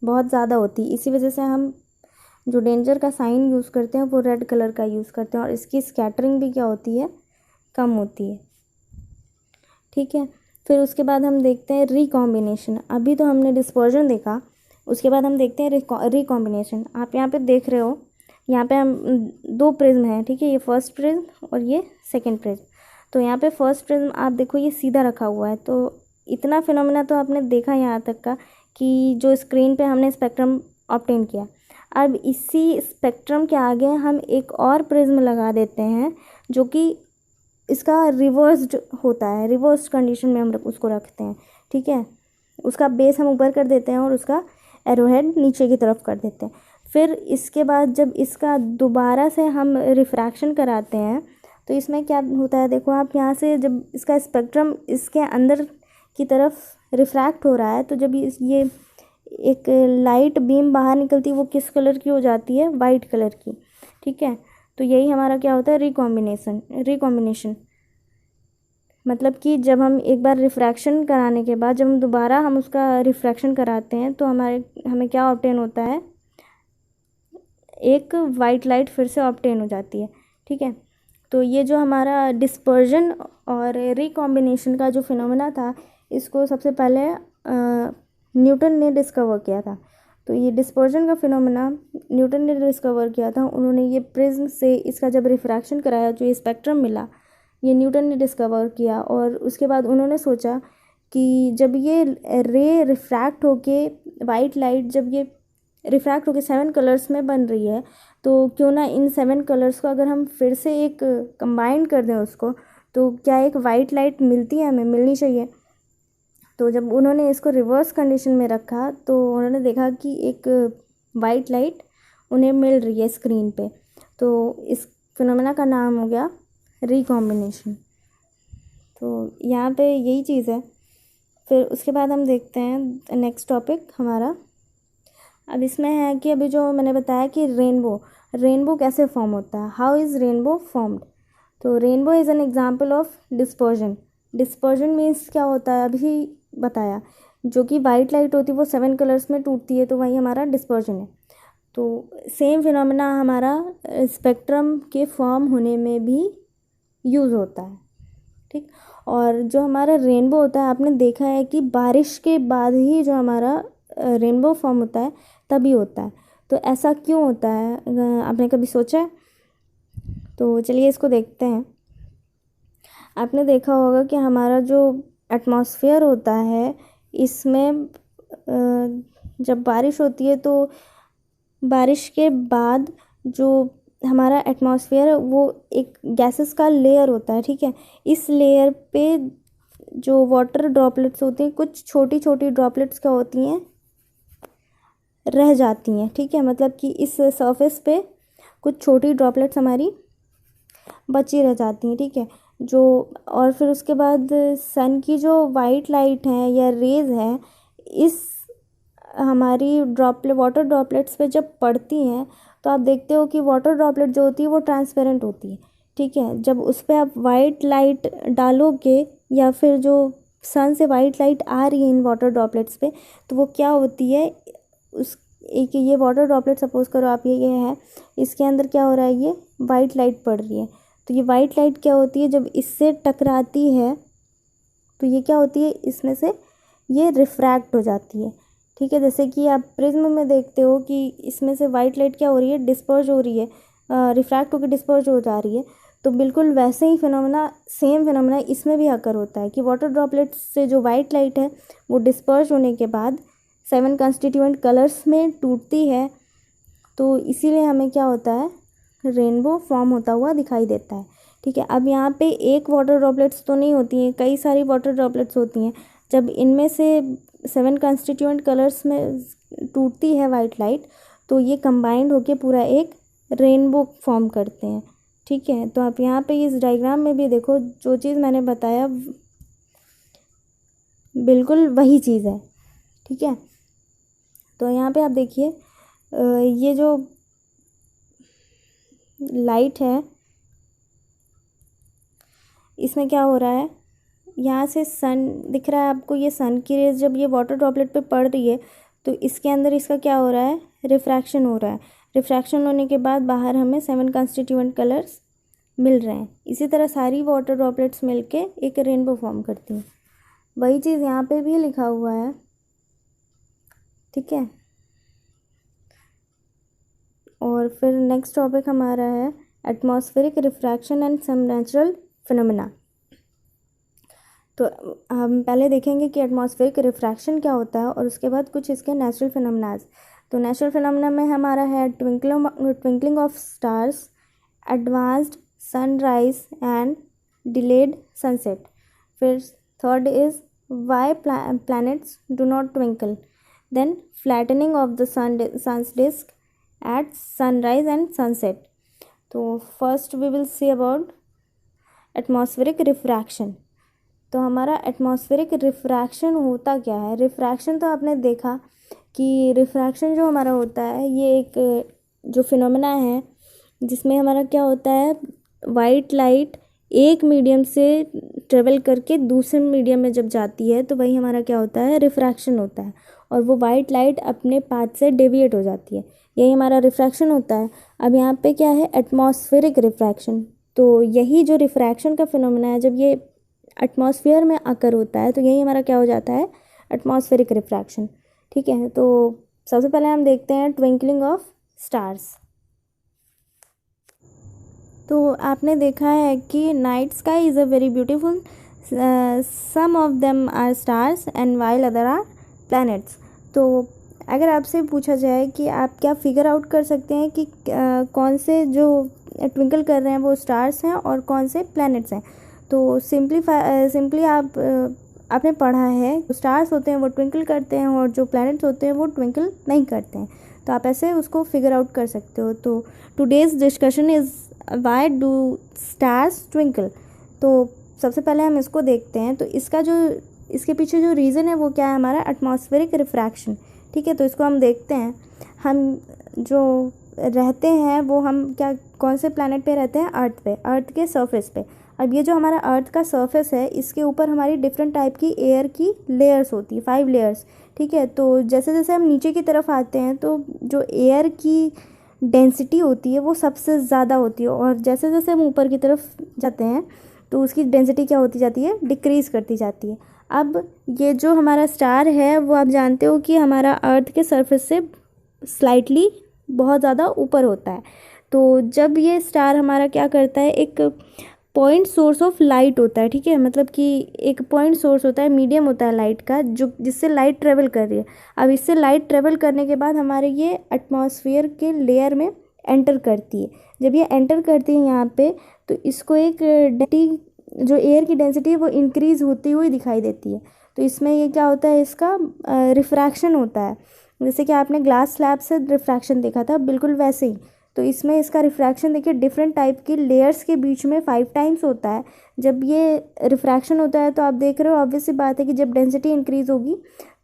बहुत ज़्यादा होती है, इसी वजह से हम जो डेंजर का साइन यूज़ करते हैं वो रेड कलर का यूज़ करते हैं, और इसकी स्कैटरिंग भी क्या होती है, कम होती है। ठीक है, फिर उसके बाद हम देखते हैं रिकॉम्बिनेशन। अभी तो हमने डिस्पर्जन देखा, उसके बाद हम देखते हैं रिकॉम्बिनेशन। आप यहाँ पे देख रहे हो, यहाँ पे हम 2 प्रिज्म हैं। ठीक है, ये फर्स्ट प्रिज्म और ये सेकंड प्रिज्म। तो यहाँ पे फर्स्ट प्रिज्म आप देखो ये सीधा रखा हुआ है, तो इतना फिनोमेना तो आपने देखा यहाँ तक का कि जो स्क्रीन पे हमने स्पेक्ट्रम ऑब्टेन किया। अब इसी स्पेक्ट्रम के आगे हम एक और प्रिज्म लगा देते हैं जो कि इसका रिवर्स्ड होता है, रिवर्स्ड कंडीशन में हम उसको रखते हैं। ठीक है, उसका बेस हम ऊपर कर देते हैं और उसका एरोहेड नीचे की तरफ कर देते हैं। फिर इसके बाद जब इसका दोबारा से हम रिफ्रैक्शन कराते हैं तो इसमें क्या होता है, देखो आप यहाँ से जब इसका स्पेक्ट्रम इसके अंदर की तरफ रिफ्रैक्ट हो रहा है तो जब ये एक लाइट बीम बाहर निकलती है वो किस कलर की हो जाती है, वाइट कलर की। ठीक है, तो यही हमारा क्या होता है, रिकॉम्बिनेशन। मतलब कि जब हम एक बार रिफ्रैक्शन कराने के बाद जब हम दोबारा हम उसका रिफ्रैक्शन कराते हैं तो हमें क्या ऑब्टेन होता है, एक वाइट लाइट फिर से ऑब्टेन हो जाती है। ठीक है, तो ये जो हमारा डिस्पर्जन और रिकॉम्बिनेशन का जो फिनोमेना था इसको सबसे पहले न्यूटन ने डिस्कवर किया था। तो ये डिस्पर्जन का फिनोमेना न्यूटन ने डिस्कवर किया था। उन्होंने ये प्रिज्म से इसका जब रिफ्रैक्शन कराया, जो ये स्पेक्ट्रम मिला ये न्यूटन ने डिस्कवर किया, और उसके बाद उन्होंने सोचा कि जब ये रे रिफ्रैक्ट होके वाइट लाइट जब ये रिफ्रैक्ट होके 7 कलर्स में बन रही है तो क्यों ना इन 7 कलर्स को अगर हम फिर से एक कंबाइन कर दें उसको, तो क्या एक वाइट लाइट मिलती है, हमें मिलनी चाहिए। तो जब उन्होंने इसको रिवर्स कंडीशन में रखा तो उन्होंने देखा कि एक वाइट लाइट उन्हें मिल रही है स्क्रीन पे, तो इस फिनोमेना का नाम हो गया रिकॉम्बिनेशन। तो यहाँ पे यही चीज़ है। फिर उसके बाद हम देखते हैं नेक्स्ट टॉपिक हमारा। अब इसमें है कि अभी जो मैंने बताया कि रेनबो कैसे फॉर्म होता है, हाउ इज़ रेनबो फॉर्म्ड। तो rainbow is an example of dispersion means क्या होता है, अभी बताया, जो कि वाइट लाइट होती है वो 7 कलर्स में टूटती है, तो वही हमारा डिस्पर्जन है। तो सेम फिनोमेना हमारा स्पेक्ट्रम के फॉर्म होने में भी यूज़ होता है। ठीक, और जो हमारा रेनबो होता है आपने देखा है कि बारिश के बाद ही जो हमारा रेनबो फॉर्म होता है तभी होता है। तो ऐसा क्यों होता है, आपने कभी सोचा है? तो चलिए इसको देखते हैं। आपने देखा होगा कि हमारा जो एटमॉस्फेयर होता है, इसमें जब बारिश होती है तो बारिश के बाद जो हमारा एटमॉस्फेयर है वो एक गैसेस का लेयर होता है, ठीक है। इस लेयर पे जो वाटर ड्रॉपलेट्स होती हैं, कुछ छोटी छोटी ड्रॉपलेट्स क्या होती हैं, रह जाती हैं, ठीक है। मतलब कि इस सरफेस पे कुछ छोटी ड्रॉपलेट्स हमारी बची रह जाती हैं, ठीक है। जो और फिर उसके बाद सन की जो वाइट लाइट है या रेज है, इस हमारी वाटर ड्रॉपलेट्स पे जब पड़ती हैं तो आप देखते हो कि वाटर ड्रॉपलेट जो होती है वो ट्रांसपेरेंट होती है, ठीक है। जब उस पर आप वाइट लाइट डालोगे या फिर जो सन से वाइट लाइट आ रही है इन वाटर ड्रॉपलेट्स पे, तो वो क्या होती है, उस एक ये वाटर ड्रॉपलेट सपोज करो आप, ये है, इसके अंदर क्या हो रहा है, ये वाइट लाइट पड़ रही है। तो ये वाइट लाइट क्या होती है, जब इससे टकराती है तो ये क्या होती है, इसमें से ये रिफ्रैक्ट हो जाती है, ठीक है। जैसे कि आप प्रिज्म में देखते हो कि इसमें से वाइट लाइट क्या हो रही है, डिस्पर्ज हो रही है, रिफ्रैक्ट होकर डिस्पर्ज हो जा रही है। तो बिल्कुल वैसे ही फिनोमेना, सेम फिनोमेना इसमें भी अकर होता है कि वाटर ड्रॉपलेट्स से जो वाइट लाइट है वो डिस्पर्ज होने के बाद 7 कंस्टिट्यूएंट कलर्स में टूटती है। तो इसीलिए हमें क्या होता है, रेनबो फॉर्म होता हुआ दिखाई देता है, ठीक है। अब यहाँ पे एक वाटर ड्रॉपलेट्स तो नहीं होती हैं, कई सारी वाटर ड्रॉपलेट्स होती हैं। जब इनमें से 7 कंस्टिट्यूएंट कलर्स में टूटती है वाइट लाइट, तो ये कंबाइंड होके पूरा एक रेनबो फॉर्म करते हैं, ठीक है। तो आप यहाँ पे इस डायग्राम में भी देखो, जो चीज़ मैंने बताया बिल्कुल वही चीज़ है, ठीक है। तो यहाँ पे आप देखिए, ये जो लाइट है इसमें क्या हो रहा है, यहाँ से सन दिख रहा है आपको, ये सन की रेज जब ये वाटर ड्रॉपलेट पे पड़ रही है तो इसके अंदर इसका क्या हो रहा है, रिफ्रैक्शन हो रहा है। रिफ्रैक्शन होने के बाद बाहर हमें 7 कंस्टिट्यूएंट कलर्स मिल रहे हैं। इसी तरह सारी वाटर ड्रॉपलेट्स मिलके एक रेनबो फॉर्म करती हैं। वही चीज़ यहाँ पे भी लिखा हुआ है, ठीक है। और फिर नेक्स्ट टॉपिक हमारा है atmospheric refraction and some natural phenomena. तो हम पहले देखेंगे कि एटमॉस्फेरिक रिफ्रैक्शन क्या होता है और उसके बाद कुछ इसके नेचुरल फिनोमेनाज। तो नेचुरल फिनोमेना में हमारा है twinkling of stars, advanced sunrise and delayed sunset. फिर third is why planets do not twinkle, then flattening of the sun's disc at sunrise and sunset. तो first we will see about atmospheric refraction. तो हमारा एटमॉस्फेरिक रिफ्रैक्शन होता क्या है। रिफ्रैक्शन तो आपने देखा कि रिफ्रैक्शन जो हमारा होता है ये एक जो फिनोमेना है जिसमें हमारा क्या होता है, वाइट लाइट एक मीडियम से ट्रेवल करके दूसरे मीडियम में जब जाती है तो वही हमारा क्या होता है, रिफ्रैक्शन होता है। और वो वाइट लाइट अपने पाथ से डेविएट हो जाती है, यही हमारा रिफ्रैक्शन होता है। अब यहाँ पे क्या है, एटमॉस्फेरिक रिफ्रैक्शन। तो यही जो रिफ्रैक्शन का फिनोमेना है, जब ये एटमॉस्फेयर में आकर होता है तो यही हमारा क्या हो जाता है, एटमॉस्फेरिक रिफ्रैक्शन, ठीक है। तो सबसे पहले हम देखते हैं ट्विंकलिंग ऑफ स्टार्स। तो आपने देखा है कि night sky is a very beautiful, some of them are stars and while other are planets. तो अगर आपसे पूछा जाए कि आप क्या फिगर आउट कर सकते हैं कि कौन से जो ट्विंकल कर रहे हैं वो स्टार्स हैं और कौन से प्लैनेट्स हैं, तो सिंपली आपने पढ़ा है स्टार्स होते हैं वो ट्विंकल करते हैं और जो प्लैनेट्स होते हैं वो ट्विंकल नहीं करते हैं। तो आप ऐसे उसको फिगर आउट कर सकते हो। तो today's discussion is why do stars twinkle. तो सबसे पहले हम इसको देखते हैं। तो इसके पीछे जो रीज़न है वो क्या है, हमारा एटमॉस्फेरिक रिफ्रैक्शन, ठीक है। तो इसको हम देखते हैं। हम जो रहते हैं वो हम कौन से प्लैनेट पे रहते हैं, अर्थ पे, अर्थ के सरफेस पे। अब ये जो हमारा अर्थ का सरफेस है इसके ऊपर हमारी डिफरेंट टाइप की एयर की लेयर्स होती है, 5 लेयर्स, ठीक है। तो जैसे जैसे हम नीचे की तरफ आते हैं तो जो एयर की डेंसिटी होती है वो सबसे ज़्यादा होती है, और जैसे जैसे हम ऊपर की तरफ जाते हैं तो उसकी डेंसिटी क्या होती जाती है, डिक्रीज़ करती जाती है। अब ये जो हमारा स्टार है वो आप जानते हो कि हमारा अर्थ के सरफेस से स्लाइटली बहुत ज़्यादा ऊपर होता है। तो तो जब ये स्टार हमारा क्या करता है, एक पॉइंट सोर्स ऑफ लाइट होता है, ठीक है, मतलब कि एक पॉइंट सोर्स होता है, मीडियम होता है लाइट का, जो जिससे लाइट ट्रेवल कर रही है। अब इससे लाइट ट्रेवल करने के बाद हमारे ये एटमॉस्फेयर के लेयर में एंटर करती है। जब ये एंटर करती है यहाँ पे, तो इसको एक जो एयर की डेंसिटी है वो इंक्रीज़ होती हुई दिखाई देती है। तो इसमें ये क्या होता है, इसका रिफ्रैक्शन होता है। जैसे कि आपने ग्लास स्लैब से रिफ्रैक्शन देखा था, बिल्कुल वैसे ही। तो इसमें इसका रिफ्रैक्शन देखिए डिफरेंट टाइप की लेयर्स के बीच में 5 टाइम्स होता है। जब ये रिफ्रैक्शन होता है तो आप देख रहे हो, ऑब्वियस सी बात है कि जब डेंसिटी इंक्रीज़ होगी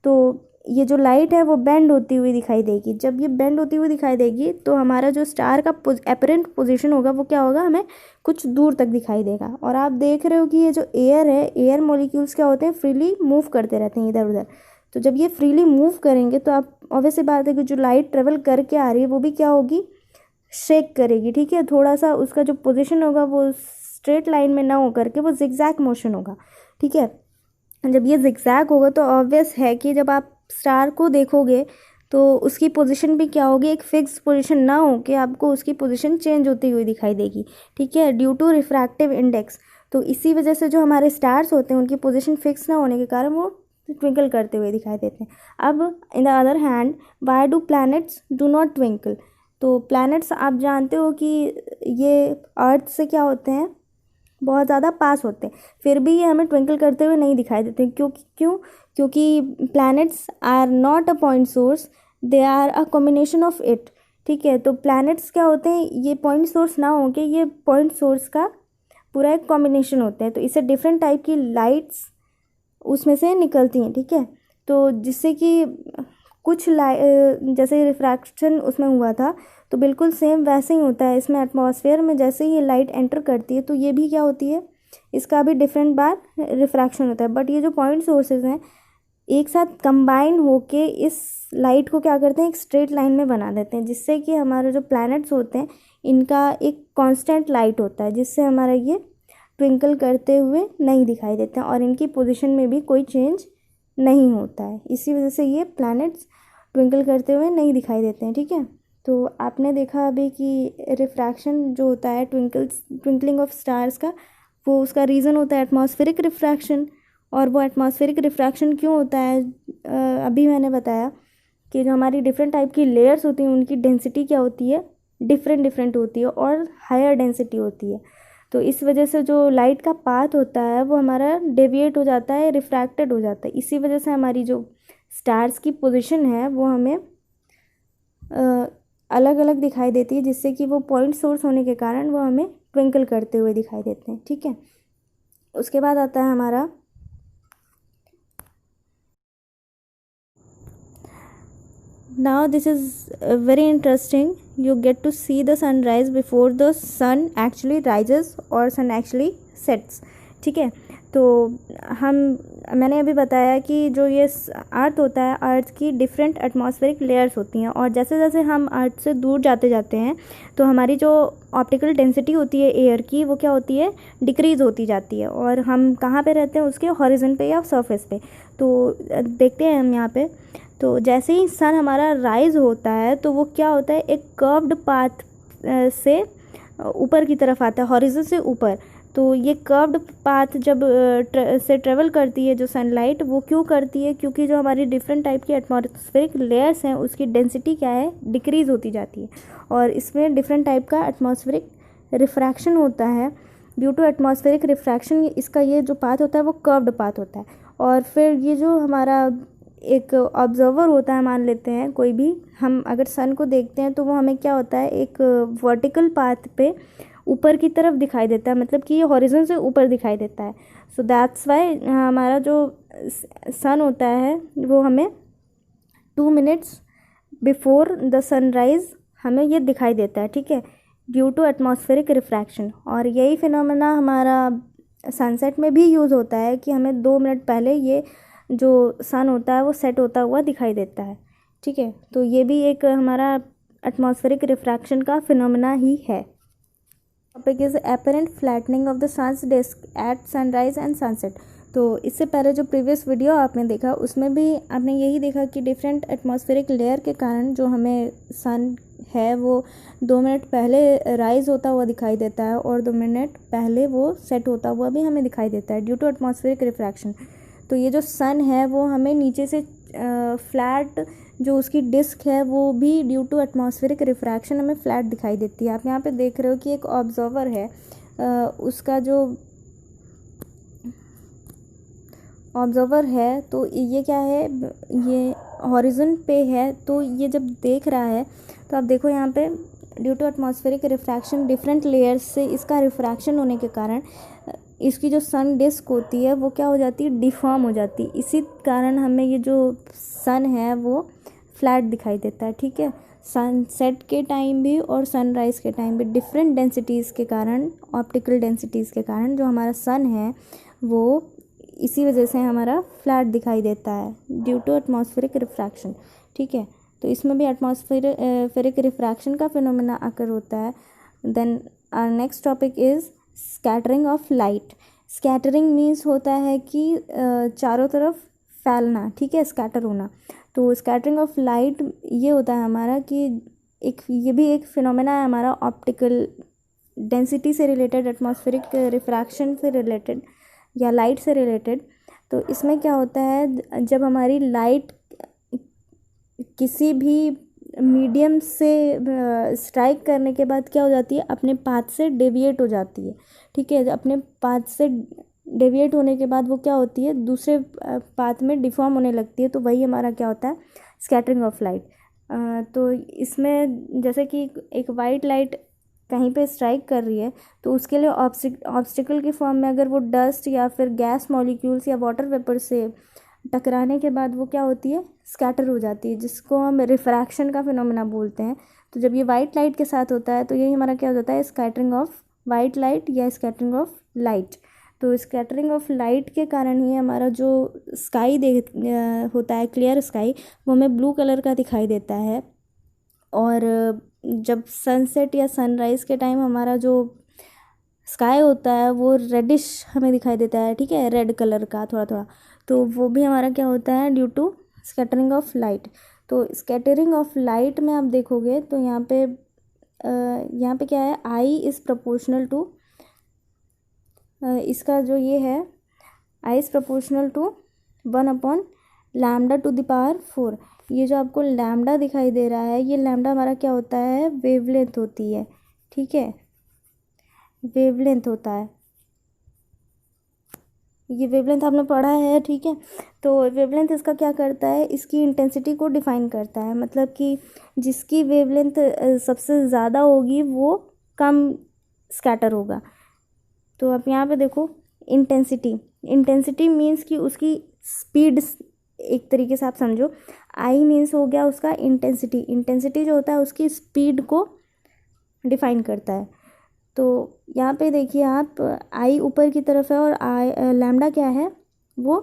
तो ये जो लाइट है वो बेंड होती हुई दिखाई देगी। जब ये बेंड होती हुई दिखाई देगी तो हमारा जो स्टार का एपरेंट पोजीशन होगा वो क्या होगा, हमें कुछ दूर तक दिखाई देगा। और आप देख रहे हो कि ये जो एयर है, एयर मॉलिक्यूल्स क्या होते हैं, फ्रीली मूव करते रहते हैं इधर उधर। तो जब ये फ्रीली मूव करेंगे तो आप ऑब्वियस सी बात है कि जो लाइट ट्रेवल करके आ रही है वो भी क्या होगी, शेक करेगी, ठीक है। थोड़ा सा उसका जो पोजीशन होगा वो स्ट्रेट लाइन में ना हो करके वो जिगजैग मोशन होगा, ठीक है। जब ये जिगजैग होगा तो ऑब्वियस है कि जब आप स्टार को देखोगे तो उसकी पोजीशन भी क्या होगी, एक फिक्स पोजीशन ना हो के आपको उसकी पोजीशन चेंज होती हुई दिखाई देगी, ठीक है, ड्यू टू रिफ्रैक्टिव इंडेक्स। तो इसी वजह से जो हमारे स्टार्स होते हैं उनकी पोजीशन फिक्स ना होने के कारण वो ट्विंकल करते हुए दिखाई देते हैं। अब in the other hand, why do planets do not twinkle. तो प्लैनेट्स आप जानते हो कि ये अर्थ से क्या होते हैं, बहुत ज़्यादा पास होते हैं, फिर भी ये हमें ट्विंकल करते हुए नहीं दिखाई देते। क्योंकि planets are not a point source, they are a combination of it, ठीक है। तो प्लैनेट्स क्या होते हैं, ये पॉइंट सोर्स ना हो के ये पॉइंट सोर्स का पूरा एक कॉम्बिनेशन होते हैं। तो इससे डिफरेंट टाइप की लाइट्स उसमें से निकलती हैं, ठीक है। तो जिससे कि कुछ जैसे रिफ्रैक्शन उसमें हुआ था तो बिल्कुल सेम वैसे ही होता है इसमें एटमॉस्फेयर में। जैसे ही ये लाइट एंटर करती है तो ये भी क्या होती है, इसका भी डिफरेंट बार रिफ्रैक्शन होता है। बट ये जो पॉइंट सोर्सेज हैं एक साथ कंबाइन होके इस लाइट को क्या करते हैं, एक स्ट्रेट लाइन में बना देते हैं, जिससे कि हमारे जो प्लैनेट्स होते हैं इनका एक कांस्टेंट लाइट होता है, जिससे हमारा ये ट्विंकल करते हुए नहीं दिखाई देते हैं और इनकी पोजीशन में भी कोई चेंज नहीं होता है। इसी वजह से ये प्लैनेट्स ट्विंकल करते हुए नहीं दिखाई देते हैं, ठीक है। तो आपने देखा अभी कि रिफ्रैक्शन जो होता है ट्विंकलिंग ऑफ स्टार्स का, वो उसका रीज़न होता है एटमॉस्फेरिक रिफ्रैक्शन। और वो एटमॉस्फेरिक रिफ्रैक्शन क्यों होता है, अभी मैंने बताया कि जो हमारी डिफरेंट टाइप की लेयर्स होती हैं उनकी डेंसिटी क्या होती है, डिफरेंट होती है और हायर डेंसिटी होती है। तो इस वजह से जो लाइट का पाथ होता है वो हमारा डेविएट हो जाता है, रिफ्रैक्टेड हो जाता है। इसी वजह से हमारी जो स्टार्स की पोजीशन है वो हमें अलग अलग दिखाई देती है, जिससे कि वो पॉइंट सोर्स होने के कारण वो हमें ट्विंकल करते हुए दिखाई देते हैं, ठीक है। उसके बाद आता है हमारा now this is very interesting, you get to see the sunrise before the sun actually rises or sun actually sets, ठीक है। तो मैंने अभी बताया कि जो ये अर्थ होता है, अर्थ की डिफरेंट एटमॉस्फेरिक लेयर्स होती हैं और जैसे जैसे हम अर्थ से दूर जाते जाते हैं तो हमारी जो ऑप्टिकल डेंसिटी होती है एयर की वो क्या होती है, डिक्रीज़ होती जाती है। और हम कहाँ पे रहते हैं, उसके हॉरिजन पे या सरफेस पे। तो देखते हैं हम यहाँ पे, तो जैसे ही सन हमारा राइज होता है तो वो क्या होता है, एक कर्व्ड पाथ से ऊपर की तरफ आता है, हॉरिजन से ऊपर। तो ये कर्व्ड पाथ जब से ट्रेवल करती है जो सनलाइट, वो क्यों करती है, क्योंकि जो हमारी डिफरेंट टाइप की एटमॉस्फेरिक लेयर्स हैं उसकी डेंसिटी क्या है, डिक्रीज़ होती जाती है और इसमें डिफरेंट टाइप का एटमॉस्फेरिक रिफ्रैक्शन होता है। ड्यू टू एटमॉस्फेरिक रिफ्रैक्शन इसका ये जो पाथ होता है वो कर्व्ड पाथ होता है। और फिर ये जो हमारा एक ऑब्जर्वर होता है, मान लेते हैं कोई भी, हम अगर सन को देखते हैं तो वो हमें क्या होता है, एक वर्टिकल पाथ पे ऊपर की तरफ दिखाई देता है, मतलब कि ये हॉरिजन से ऊपर दिखाई देता है। सो दैट्स वाई हमारा जो सन होता है वो हमें 2 मिनट्स बिफोर द सनराइज़ हमें ये दिखाई देता है, ठीक है, ड्यू टू एटमॉस्फेरिक रिफ्रैक्शन। और यही फिनोमेना हमारा सनसेट में भी यूज़ होता है कि हमें 2 मिनट पहले ये जो सन होता है वो सेट होता हुआ दिखाई देता है, ठीक है। तो ये भी एक हमारा एटमॉस्फेरिक रिफ्रैक्शन का फिनोमेना ही है। Topic is apparent flattening of the sun's disc at sunrise and sunset. तो इससे पहले जो प्रीवियस वीडियो आपने देखा उसमें भी आपने यही देखा कि डिफरेंट एटमॉस्फेरिक लेयर के कारण जो हमें सन है वो 2 मिनट पहले राइज होता हुआ दिखाई देता है और 2 मिनट पहले वो सेट होता हुआ भी हमें दिखाई देता है ड्यू टू एटमॉस्फेरिक रिफ्रैक्शन। तो ये जो सन है वो हमें नीचे से फ्लैट जो उसकी डिस्क है वो भी ड्यू टू एटमॉस्फेरिक रिफ्रैक्शन हमें फ्लैट दिखाई देती है। आप यहाँ पे देख रहे हो कि एक ऑब्जर्वर है, उसका जो ऑब्जर्वर है तो ये क्या है, ये हॉरिजन पे है। तो ये जब देख रहा है तो आप देखो यहाँ पे due to atmospheric refraction different layers से इसका रिफ्रैक्शन होने के कारण इसकी जो सन डिस्क होती है वो क्या हो जाती है, डिफॉर्म हो जाती है। इसी कारण हमें ये जो सन है वो फ्लैट दिखाई देता है। ठीक है, सनसेट के टाइम भी और सनराइज़ के टाइम भी डिफरेंट डेंसिटीज़ के कारण, ऑप्टिकल डेंसिटीज़ के कारण जो हमारा सन है वो इसी वजह से हमारा फ्लैट दिखाई देता है ड्यू टू एटमॉस्फेरिक रिफ्रैक्शन। ठीक है, तो इसमें भी एटमॉस्फेरिक रिफ्रैक्शन का फिनोमेना आकर होता है। Then our next topic is scattering of light. Scattering means होता है कि चारों तरफ फैलना। ठीक है, स्कैटर होना। तो स्कैटरिंग ऑफ लाइट ये होता है हमारा कि ये भी एक फिनोमेना है हमारा ऑप्टिकल डेंसिटी से रिलेटेड, एटमॉस्फेरिक रिफ्रैक्शन से रिलेटेड या लाइट से रिलेटेड। तो इसमें क्या होता है, जब हमारी लाइट किसी भी मीडियम से स्ट्राइक करने के बाद क्या हो जाती है, अपने पाथ से डेविएट हो जाती है। ठीक है, अपने पाथ से डेविएट होने के बाद वो क्या होती है, दूसरे पाथ में डिफॉर्म होने लगती है। तो वही हमारा क्या होता है, स्कैटरिंग ऑफ लाइट। तो इसमें जैसे कि एक वाइट लाइट कहीं पे स्ट्राइक कर रही है तो उसके लिए ऑब्स्टिकल के फॉर्म में अगर वो डस्ट या फिर गैस मॉलिक्यूल्स या वाटर वेपर से टकराने के बाद वो क्या होती है, स्कैटर हो जाती है, जिसको हम रिफ्रैक्शन का फिनोमेना बोलते हैं। तो जब ये वाइट लाइट के साथ होता है तो यही हमारा क्या हो जाता है, स्कैटरिंग ऑफ वाइट लाइट या स्कैटरिंग ऑफ लाइट। तो स्कैटरिंग ऑफ लाइट के कारण ही हमारा जो स्काई होता है, क्लियर स्काई, वो हमें ब्लू कलर का दिखाई देता है। और जब सनसेट या सनराइज़ के टाइम हमारा जो स्काई होता है वो रेडिश हमें दिखाई देता है। ठीक है, रेड कलर का थोड़ा थोड़ा। तो वो भी हमारा क्या होता है, due to scattering of light. तो स्कैटरिंग ऑफ लाइट में आप देखोगे तो यहाँ पे क्या है, आई इज़ प्रोपोर्शनल टू, इसका जो ये है, I is proportional to 1/λ to the power 4। ये जो आपको लैम्डा दिखाई दे रहा है, ये लैम्डा हमारा क्या होता है, वेवलेंथ होती है। ठीक है, वेवलेंथ होता है, ये वेवलेंथ आपने पढ़ा है। ठीक है, तो वेवलेंथ इसका क्या करता है, इसकी इंटेंसिटी को डिफाइन करता है। मतलब कि जिसकी वेवलेंथ सबसे ज़्यादा होगी वो कम स्कैटर होगा। तो आप यहाँ पे देखो, इंटेंसिटी मीन्स कि उसकी स्पीड, एक तरीके से आप समझो, आई मीन्स हो गया उसका इंटेंसिटी जो होता है उसकी स्पीड को डिफाइन करता है। तो यहाँ पे देखिए आप, आई ऊपर की तरफ है और लैम्डा क्या है, वो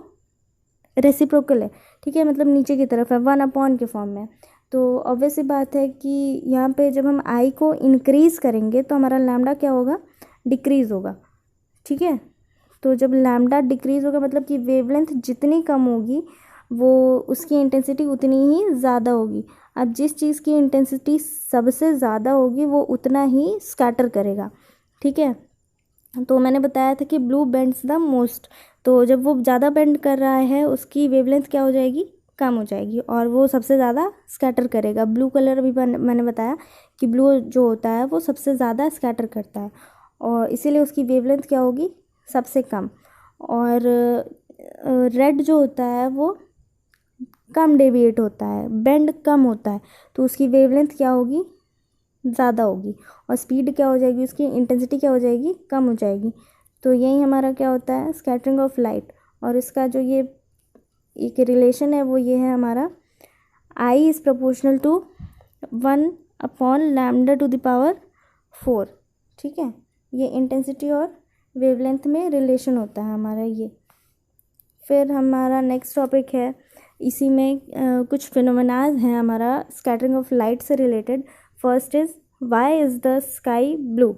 रेसिप्रोकल है। ठीक है, मतलब नीचे की तरफ है, 1/, के फॉर्म में। तो ऑब्वियस बात है कि यहाँ पे जब हम आई को इंक्रीज़ करेंगे तो हमारा लैम्डा क्या होगा, डिक्रीज़ होगा। ठीक है, तो जब लैम्डा डिक्रीज़ होगा मतलब कि वेवलेंथ जितनी कम होगी वो उसकी इंटेंसिटी उतनी ही ज़्यादा होगी। अब जिस चीज़ की इंटेंसिटी सबसे ज़्यादा होगी वो उतना ही स्कैटर करेगा। ठीक है, तो मैंने बताया था कि ब्लू बेंड्स द मोस्ट। तो जब वो ज़्यादा बेंड कर रहा है उसकी वेवलेंथ क्या हो जाएगी, कम हो जाएगी, और वो सबसे ज़्यादा स्कैटर करेगा। ब्लू कलर भी मैंने बताया कि ब्लू जो होता है वो सबसे ज़्यादा स्कैटर करता है और इसीलिए उसकी वेवलेंथ क्या होगी, सबसे कम। और रेड जो होता है वो कम डेविएट होता है, बेंड कम होता है, तो उसकी वेवलेंथ क्या होगी, ज़्यादा होगी, और स्पीड क्या हो जाएगी, उसकी इंटेंसिटी क्या हो जाएगी, कम हो जाएगी। तो यही हमारा क्या होता है, स्कैटरिंग ऑफ लाइट। और इसका जो ये एक रिलेशन है वो ये है हमारा, I is proportional to 1/λ to the power 4। ठीक है, ये इंटेंसिटी और वेवलेंथ में रिलेशन होता है हमारा ये। फिर हमारा नेक्स्ट टॉपिक है, इसी में कुछ फिनोमेनाज हैं हमारा स्कैटरिंग ऑफ लाइट से related. First is, why is the sky blue.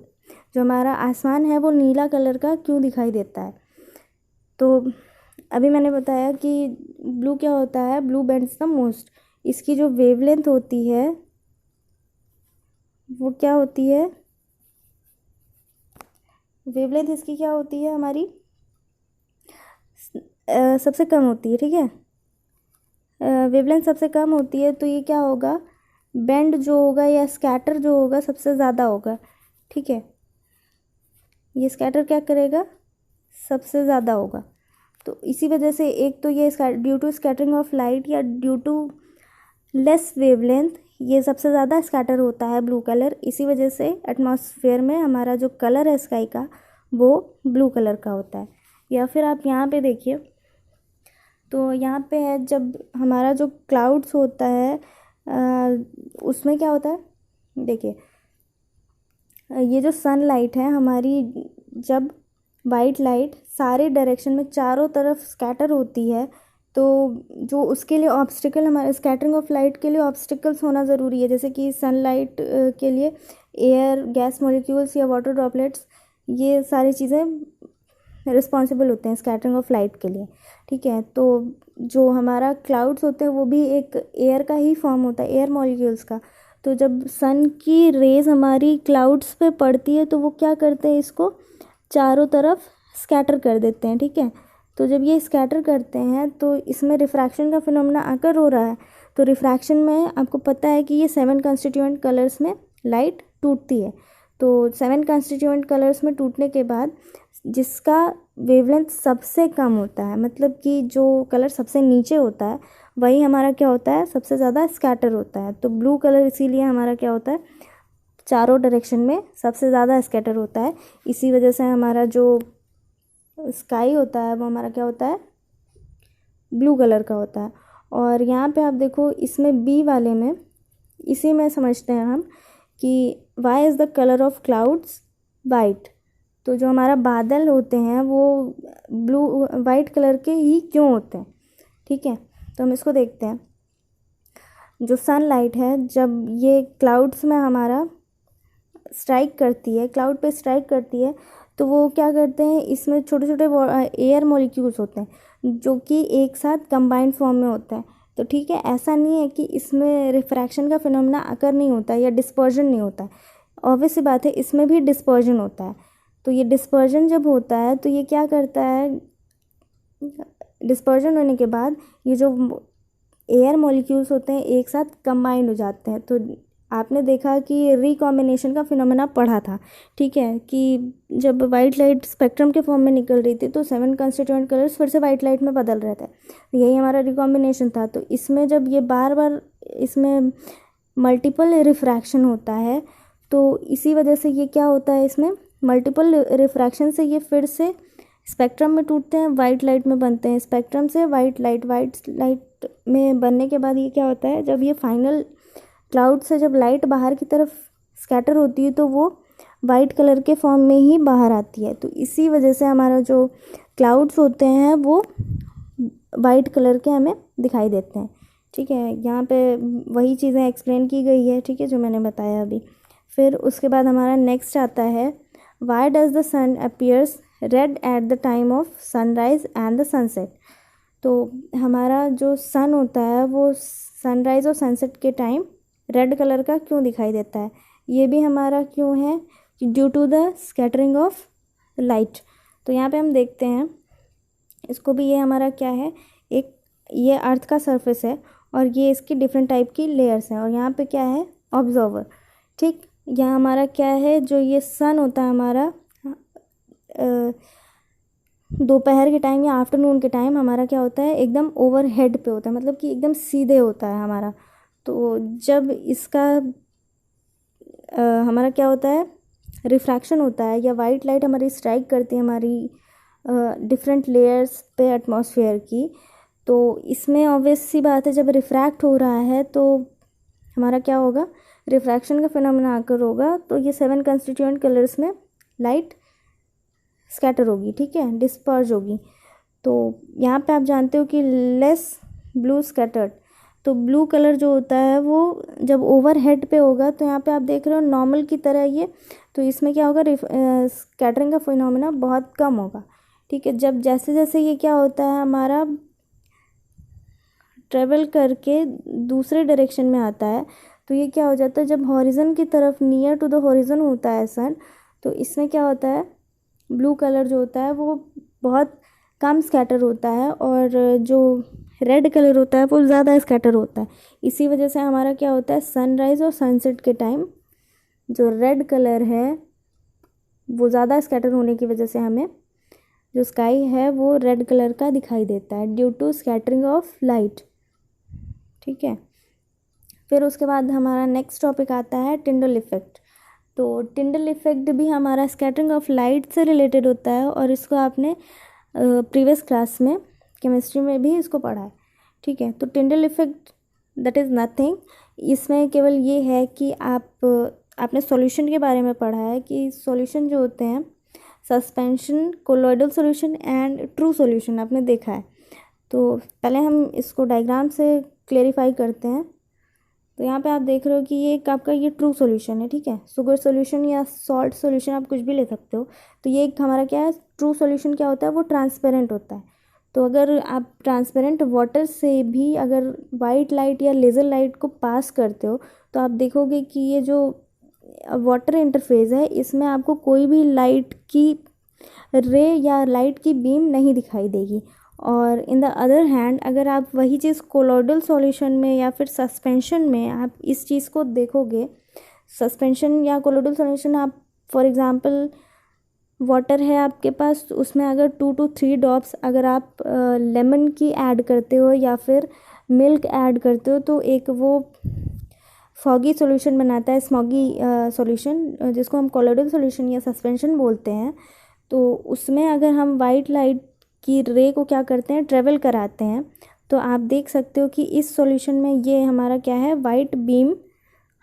जो हमारा आसमान है वो नीला कलर का क्यों दिखाई देता है। तो अभी मैंने बताया कि ब्लू क्या होता है, ब्लू बेंड्स द मोस्ट। इसकी जो वेवलेंथ होती है वो क्या होती है, वेवलेंथ इसकी क्या होती है हमारी, सबसे कम होती है, ठीक है। वेवलेंथ सबसे कम होती है तो ये क्या होगा, बेंड जो होगा या स्कैटर जो होगा सबसे ज़्यादा होगा, ठीक है। ये स्कैटर क्या करेगा, सबसे ज़्यादा होगा। तो इसी वजह से एक तो ये due to scattering of light या ड्यू टू लेस वेवलेंथ ये सबसे ज़्यादा स्कैटर होता है ब्लू कलर। इसी वजह से एटमॉस्फेयर में हमारा जो कलर है स्काई का वो ब्लू कलर का होता है। या फिर आप यहाँ पे देखिए, तो यहाँ पे है जब हमारा जो क्लाउड्स होता है उसमें क्या होता है, देखिए ये जो सनलाइट है हमारी, जब वाइट लाइट सारे डायरेक्शन में चारों तरफ स्कैटर होती है तो जो उसके लिए ऑब्स्टिकल, हमारे स्कैटरिंग ऑफ लाइट के लिए ऑब्स्टिकल्स होना ज़रूरी है। जैसे कि सनलाइट के लिए एयर, गैस मॉलिक्यूल्स या वाटर ड्रॉपलेट्स, ये सारी चीज़ें रिस्पॉन्सिबल होते हैं स्कैटरिंग ऑफ लाइट के लिए, ठीक है। तो जो हमारा क्लाउड्स होते हैं वो भी एक एयर का ही फॉर्म होता है, एयर मॉलिक्यूल्स का। तो जब सन की रेज़ हमारी क्लाउड्स पे पड़ती है तो वो क्या करते हैं, इसको चारों तरफ स्कैटर कर देते हैं, ठीक है। तो जब ये स्कैटर करते हैं तो इसमें रिफ्रैक्शन का फिनोमेना आकर हो रहा है। तो रिफ्रैक्शन में आपको पता है कि ये 7 कंस्टिट्यूएंट कलर्स में लाइट टूटती है। तो 7 कंस्टिट्यूएंट कलर्स में टूटने के बाद जिसका वेवलेंथ सबसे कम होता है, मतलब कि जो कलर सबसे नीचे होता है वही हमारा क्या होता है, सबसे ज़्यादा स्कैटर होता है। तो ब्लू कलर इसीलिए हमारा क्या होता है, चारों डायरेक्शन में सबसे ज़्यादा स्कैटर होता है। इसी वजह से हमारा जो स्काई होता है वो हमारा क्या होता है, ब्लू कलर का होता है। और यहाँ पे आप देखो इसमें बी वाले में, इसी में समझते हैं हम कि why is the colour of clouds white. तो जो हमारा बादल होते हैं वो ब्लू वाइट कलर के ही क्यों होते हैं, ठीक है। तो हम इसको देखते हैं। जो सनलाइट है जब ये क्लाउड्स में हमारा स्ट्राइक करती है, क्लाउड पे स्ट्राइक करती है, तो वो क्या करते हैं, इसमें छोटे छोटे एयर मॉलिक्यूल्स होते हैं जो कि एक साथ कंबाइंड फॉर्म में होते हैं। तो ठीक है, ऐसा नहीं है कि इसमें रिफ्रैक्शन का फिनोमेना अकर नहीं होता है या डिस्पर्जन नहीं होता है। ऑब्वियस सी बात है, इसमें भी डिस्पर्जन होता है। तो ये डिस्पर्जन जब होता है तो ये क्या करता है, डिस्पर्जन होने के बाद ये जो एयर मॉलिक्यूल्स होते हैं एक साथ कंबाइंड हो जाते हैं। तो आपने देखा कि रिकॉम्बिनेशन का फिनोमेना पढ़ा था, ठीक है, कि जब वाइट लाइट स्पेक्ट्रम के फॉर्म में निकल रही थी तो 7 कंस्टिट्यूएंट कलर्स फिर से वाइट लाइट में बदल रहे थे, यही हमारा रिकॉम्बिनेशन था। तो इसमें जब ये बार बार इसमें मल्टीपल रिफ्रैक्शन होता है तो इसी वजह से ये क्या होता है, इसमें मल्टीपल रिफ्रैक्शन से ये फिर से स्पेक्ट्रम में टूटते हैं, वाइट लाइट में बनते हैं, स्पेक्ट्रम से वाइट लाइट में बनने के बाद ये क्या होता है, जब ये फाइनल क्लाउड से जब लाइट बाहर की तरफ स्कैटर होती है तो वो वाइट कलर के फॉर्म में ही बाहर आती है। तो इसी वजह से हमारा जो क्लाउड्स होते हैं वो वाइट कलर के हमें दिखाई देते हैं, ठीक है। यहाँ पे वही चीज़ें एक्सप्लेन की गई है, ठीक है, जो मैंने बताया अभी। फिर उसके बाद हमारा नेक्स्ट आता है, why does the sun appears red at the time of sunrise and the sunset. तो हमारा जो सन होता है वो सनराइज़ और सनसेट के टाइम रेड कलर का क्यों दिखाई देता है, ये भी हमारा क्यों है, due to the scattering of light. तो यहाँ पे हम देखते हैं इसको भी, ये हमारा क्या है, एक ये अर्थ का सरफेस है और ये इसकी डिफरेंट टाइप की लेयर्स हैं और यहाँ पे क्या है, ऑब्जर्वर, ठीक। यहाँ हमारा क्या है, जो ये सन होता है हमारा दोपहर के टाइम या आफ्टरनून के टाइम हमारा क्या होता है, एकदम ओवर हेड पे होता है, मतलब कि एकदम सीधे होता है हमारा। तो जब इसका हमारा क्या होता है, रिफ्रैक्शन होता है या वाइट लाइट हमारी स्ट्राइक करती है हमारी डिफरेंट लेयर्स पे एटमॉस्फेयर की, तो इसमें ऑब्वियस सी बात है जब रिफ्रैक्ट हो रहा है तो हमारा क्या होगा, रिफ्रैक्शन का फिनोमेना आकर होगा। तो ये 7 कंस्टिट्यूएंट कलर्स में लाइट स्कैटर होगी, ठीक है, डिस्पर्ज होगी। तो यहाँ पे आप जानते हो कि लेस ब्लू स्कैटर्ड, तो ब्लू कलर जो होता है वो जब ओवर हेड पे होगा तो यहाँ पे आप देख रहे हो नॉर्मल की तरह ये, तो इसमें क्या होगा, स्कैटरिंग का फिनोमेना बहुत कम होगा, ठीक है। जब जैसे जैसे ये क्या होता है हमारा ट्रेवल करके दूसरे डायरेक्शन में आता है तो ये क्या हो जाता है, जब हॉरिजन की तरफ नियर टू द हॉरिजन होता है सन, तो इसमें क्या होता है, ब्लू कलर जो होता है वो बहुत कम स्कैटर होता है, और जो रेड कलर होता है वो ज़्यादा स्कैटर होता है। इसी वजह से हमारा क्या होता है, सनराइज़ और सनसेट के टाइम जो रेड कलर है वो ज़्यादा स्कैटर होने की वजह से हमें जो स्काई है वो रेड कलर का दिखाई देता है, due to scattering of light. ठीक है, फिर उसके बाद हमारा नेक्स्ट टॉपिक आता है टिंडल इफ़ेक्ट। तो टिंडल इफ़ेक्ट भी हमारा स्कैटरिंग ऑफ लाइट से रिलेटेड होता है, और इसको आपने प्रीवियस क्लास में केमिस्ट्री में भी इसको पढ़ा है। ठीक है, तो टिंडल इफ़ेक्ट दैट इज़ नथिंग, इसमें केवल ये है कि आपने सॉल्यूशन के बारे में पढ़ा है कि सॉल्यूशन जो होते हैं, suspension, colloidal solution and true solution आपने देखा है। तो पहले हम इसको डायग्राम से क्लेरिफाई करते हैं। तो यहाँ पे आप देख रहे हो कि ये एक आपका ये ट्रू सॉल्यूशन है। ठीक है, शुगर सॉल्यूशन या सॉल्ट सॉल्यूशन आप कुछ भी ले सकते हो। तो ये एक हमारा क्या है, ट्रू सॉल्यूशन क्या होता है, वो ट्रांसपेरेंट होता है। तो अगर आप ट्रांसपेरेंट वाटर से भी अगर वाइट लाइट या लेज़र लाइट को पास करते हो, तो आप देखोगे कि ये जो वाटर इंटरफेस है इसमें आपको कोई भी लाइट की रे या लाइट की बीम नहीं दिखाई देगी। और इन द अदर हैंड अगर आप वही चीज़ कोलॉइडल सॉल्यूशन में या फिर सस्पेंशन में आप इस चीज़ को देखोगे, सस्पेंशन या कोलॉइडल सॉल्यूशन, आप फॉर एग्जांपल वाटर है आपके पास, तो उसमें अगर 2 to 3 ड्रॉप्स अगर आप लेमन की ऐड करते हो या फिर मिल्क ऐड करते हो, तो एक वो फॉगी सॉल्यूशन बनाता है, स्मॉगी सॉल्यूशन, जिसको हम कोलॉइडल सॉल्यूशन या सस्पेंशन बोलते हैं। तो उसमें अगर हम वाइट लाइट की रे को क्या करते हैं, ट्रेवल कराते हैं, तो आप देख सकते हो कि इस सॉल्यूशन में ये हमारा क्या है, वाइट बीम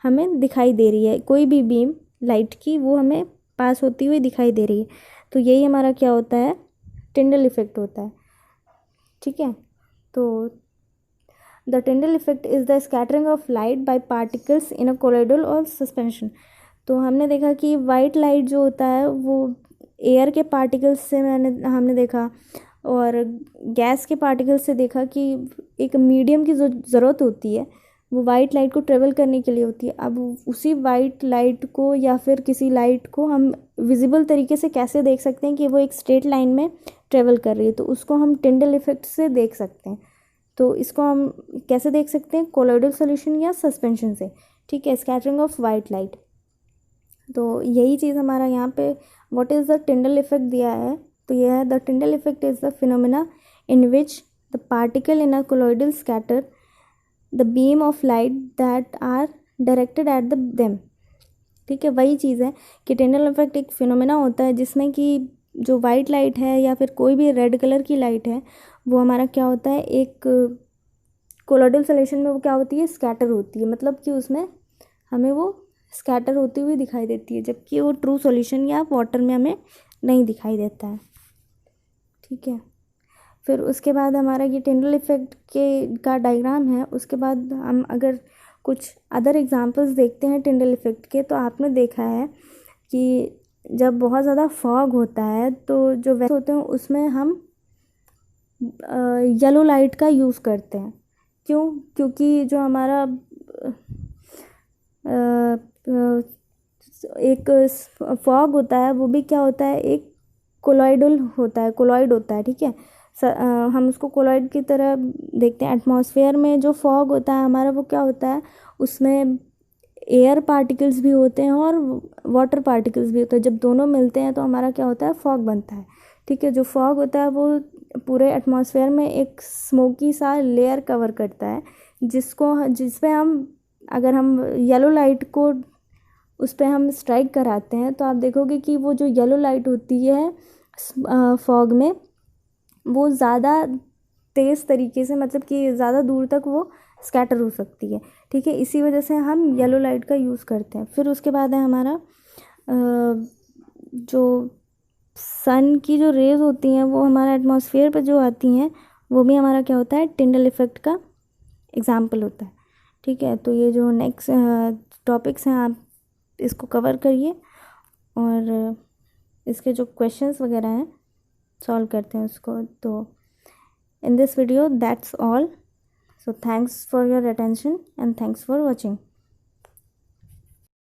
हमें दिखाई दे रही है, कोई भी बीम लाइट की वो हमें पास होती हुई दिखाई दे रही है। तो यही हमारा क्या होता है, टिंडल इफ़ेक्ट होता है। ठीक है, तो the Tyndall effect is the scattering of light by particles in a colloidal और सस्पेंशन। तो हमने देखा कि वाइट लाइट जो होता है वो एयर के पार्टिकल्स से हमने देखा, और गैस के पार्टिकल्स से देखा कि एक मीडियम की जो ज़रूरत होती है वो वाइट लाइट को ट्रेवल करने के लिए होती है। अब उसी वाइट लाइट को या फिर किसी लाइट को हम विजिबल तरीके से कैसे देख सकते हैं कि वो एक स्ट्रेट लाइन में ट्रेवल कर रही है, तो उसको हम टिंडल इफ़ेक्ट से देख सकते हैं। तो इसको हम कैसे देख सकते हैं, कोलॉइडल सॉल्यूशन या सस्पेंशन से। ठीक है, स्कैटरिंग ऑफ वाइट लाइट। तो यही चीज़ हमारा यहाँ पे what is the Tyndall effect दिया है। तो यह है, the Tyndall effect is the phenomena in which the particle in a colloidal scatter the beam of light that are directed at the them. ठीक है, वही चीज़ है कि टिंडल इफ़ेक्ट एक फिनोमेना होता है जिसमें कि जो वाइट लाइट है या फिर कोई भी रेड कलर की लाइट है वो हमारा क्या होता है, एक कोलॉइडल सॉल्यूशन में वो क्या होती है, स्कैटर होती है, मतलब कि उसमें हमें वो स्कैटर होती हुई दिखाई देती है, जबकि वो ट्रू सॉल्यूशन या वाटर में हमें नहीं दिखाई देता है। ठीक है, फिर उसके बाद हमारा ये टिंडल इफ़ेक्ट का डायग्राम है। उसके बाद हम अगर कुछ अदर एग्जांपल्स देखते हैं टिंडल इफ़ेक्ट के, तो आपने देखा है कि जब बहुत ज़्यादा फॉग होता है तो जो वेसल्स होते हैं उसमें हम येलो लाइट का यूज़ करते हैं। क्यों? क्योंकि जो हमारा एक फॉग होता है वो भी क्या होता है, एक कोलॉइड होता है। ठीक है, हम उसको कोलॉइड की तरह देखते हैं। एटमॉस्फेयर में जो फॉग होता है हमारा वो क्या होता है, उसमें एयर पार्टिकल्स भी होते हैं और वाटर पार्टिकल्स भी होते हैं। जब दोनों मिलते हैं तो हमारा क्या होता है, फॉग बनता है। ठीक है, जो फॉग होता है वो पूरे एटमॉस्फेयर में एक स्मोकी सा लेयर कवर करता है, जिसपे हम अगर हम येलो लाइट को उस पर हम स्ट्राइक कराते हैं तो आप देखोगे कि वो जो येलो लाइट होती है फॉग में वो ज़्यादा तेज़ तरीके से, मतलब कि ज़्यादा दूर तक वो स्कैटर हो सकती है। ठीक है, इसी वजह से हम येलो लाइट का यूज़ करते हैं। फिर उसके बाद है हमारा जो सन की जो रेज़ होती हैं वो हमारा एटमॉस्फेयर पर जो आती हैं वो भी हमारा क्या होता है, टिंडल इफ़ेक्ट का एग्जाम्पल होता है। ठीक है, तो ये जो नेक्स्ट टॉपिक्स हैं आप इसको कवर करिए और इसके जो क्वेश्चंस वगैरह हैं सॉल्व करते हैं उसको। तो in this video that's all, so thanks for your attention and thanks for watching.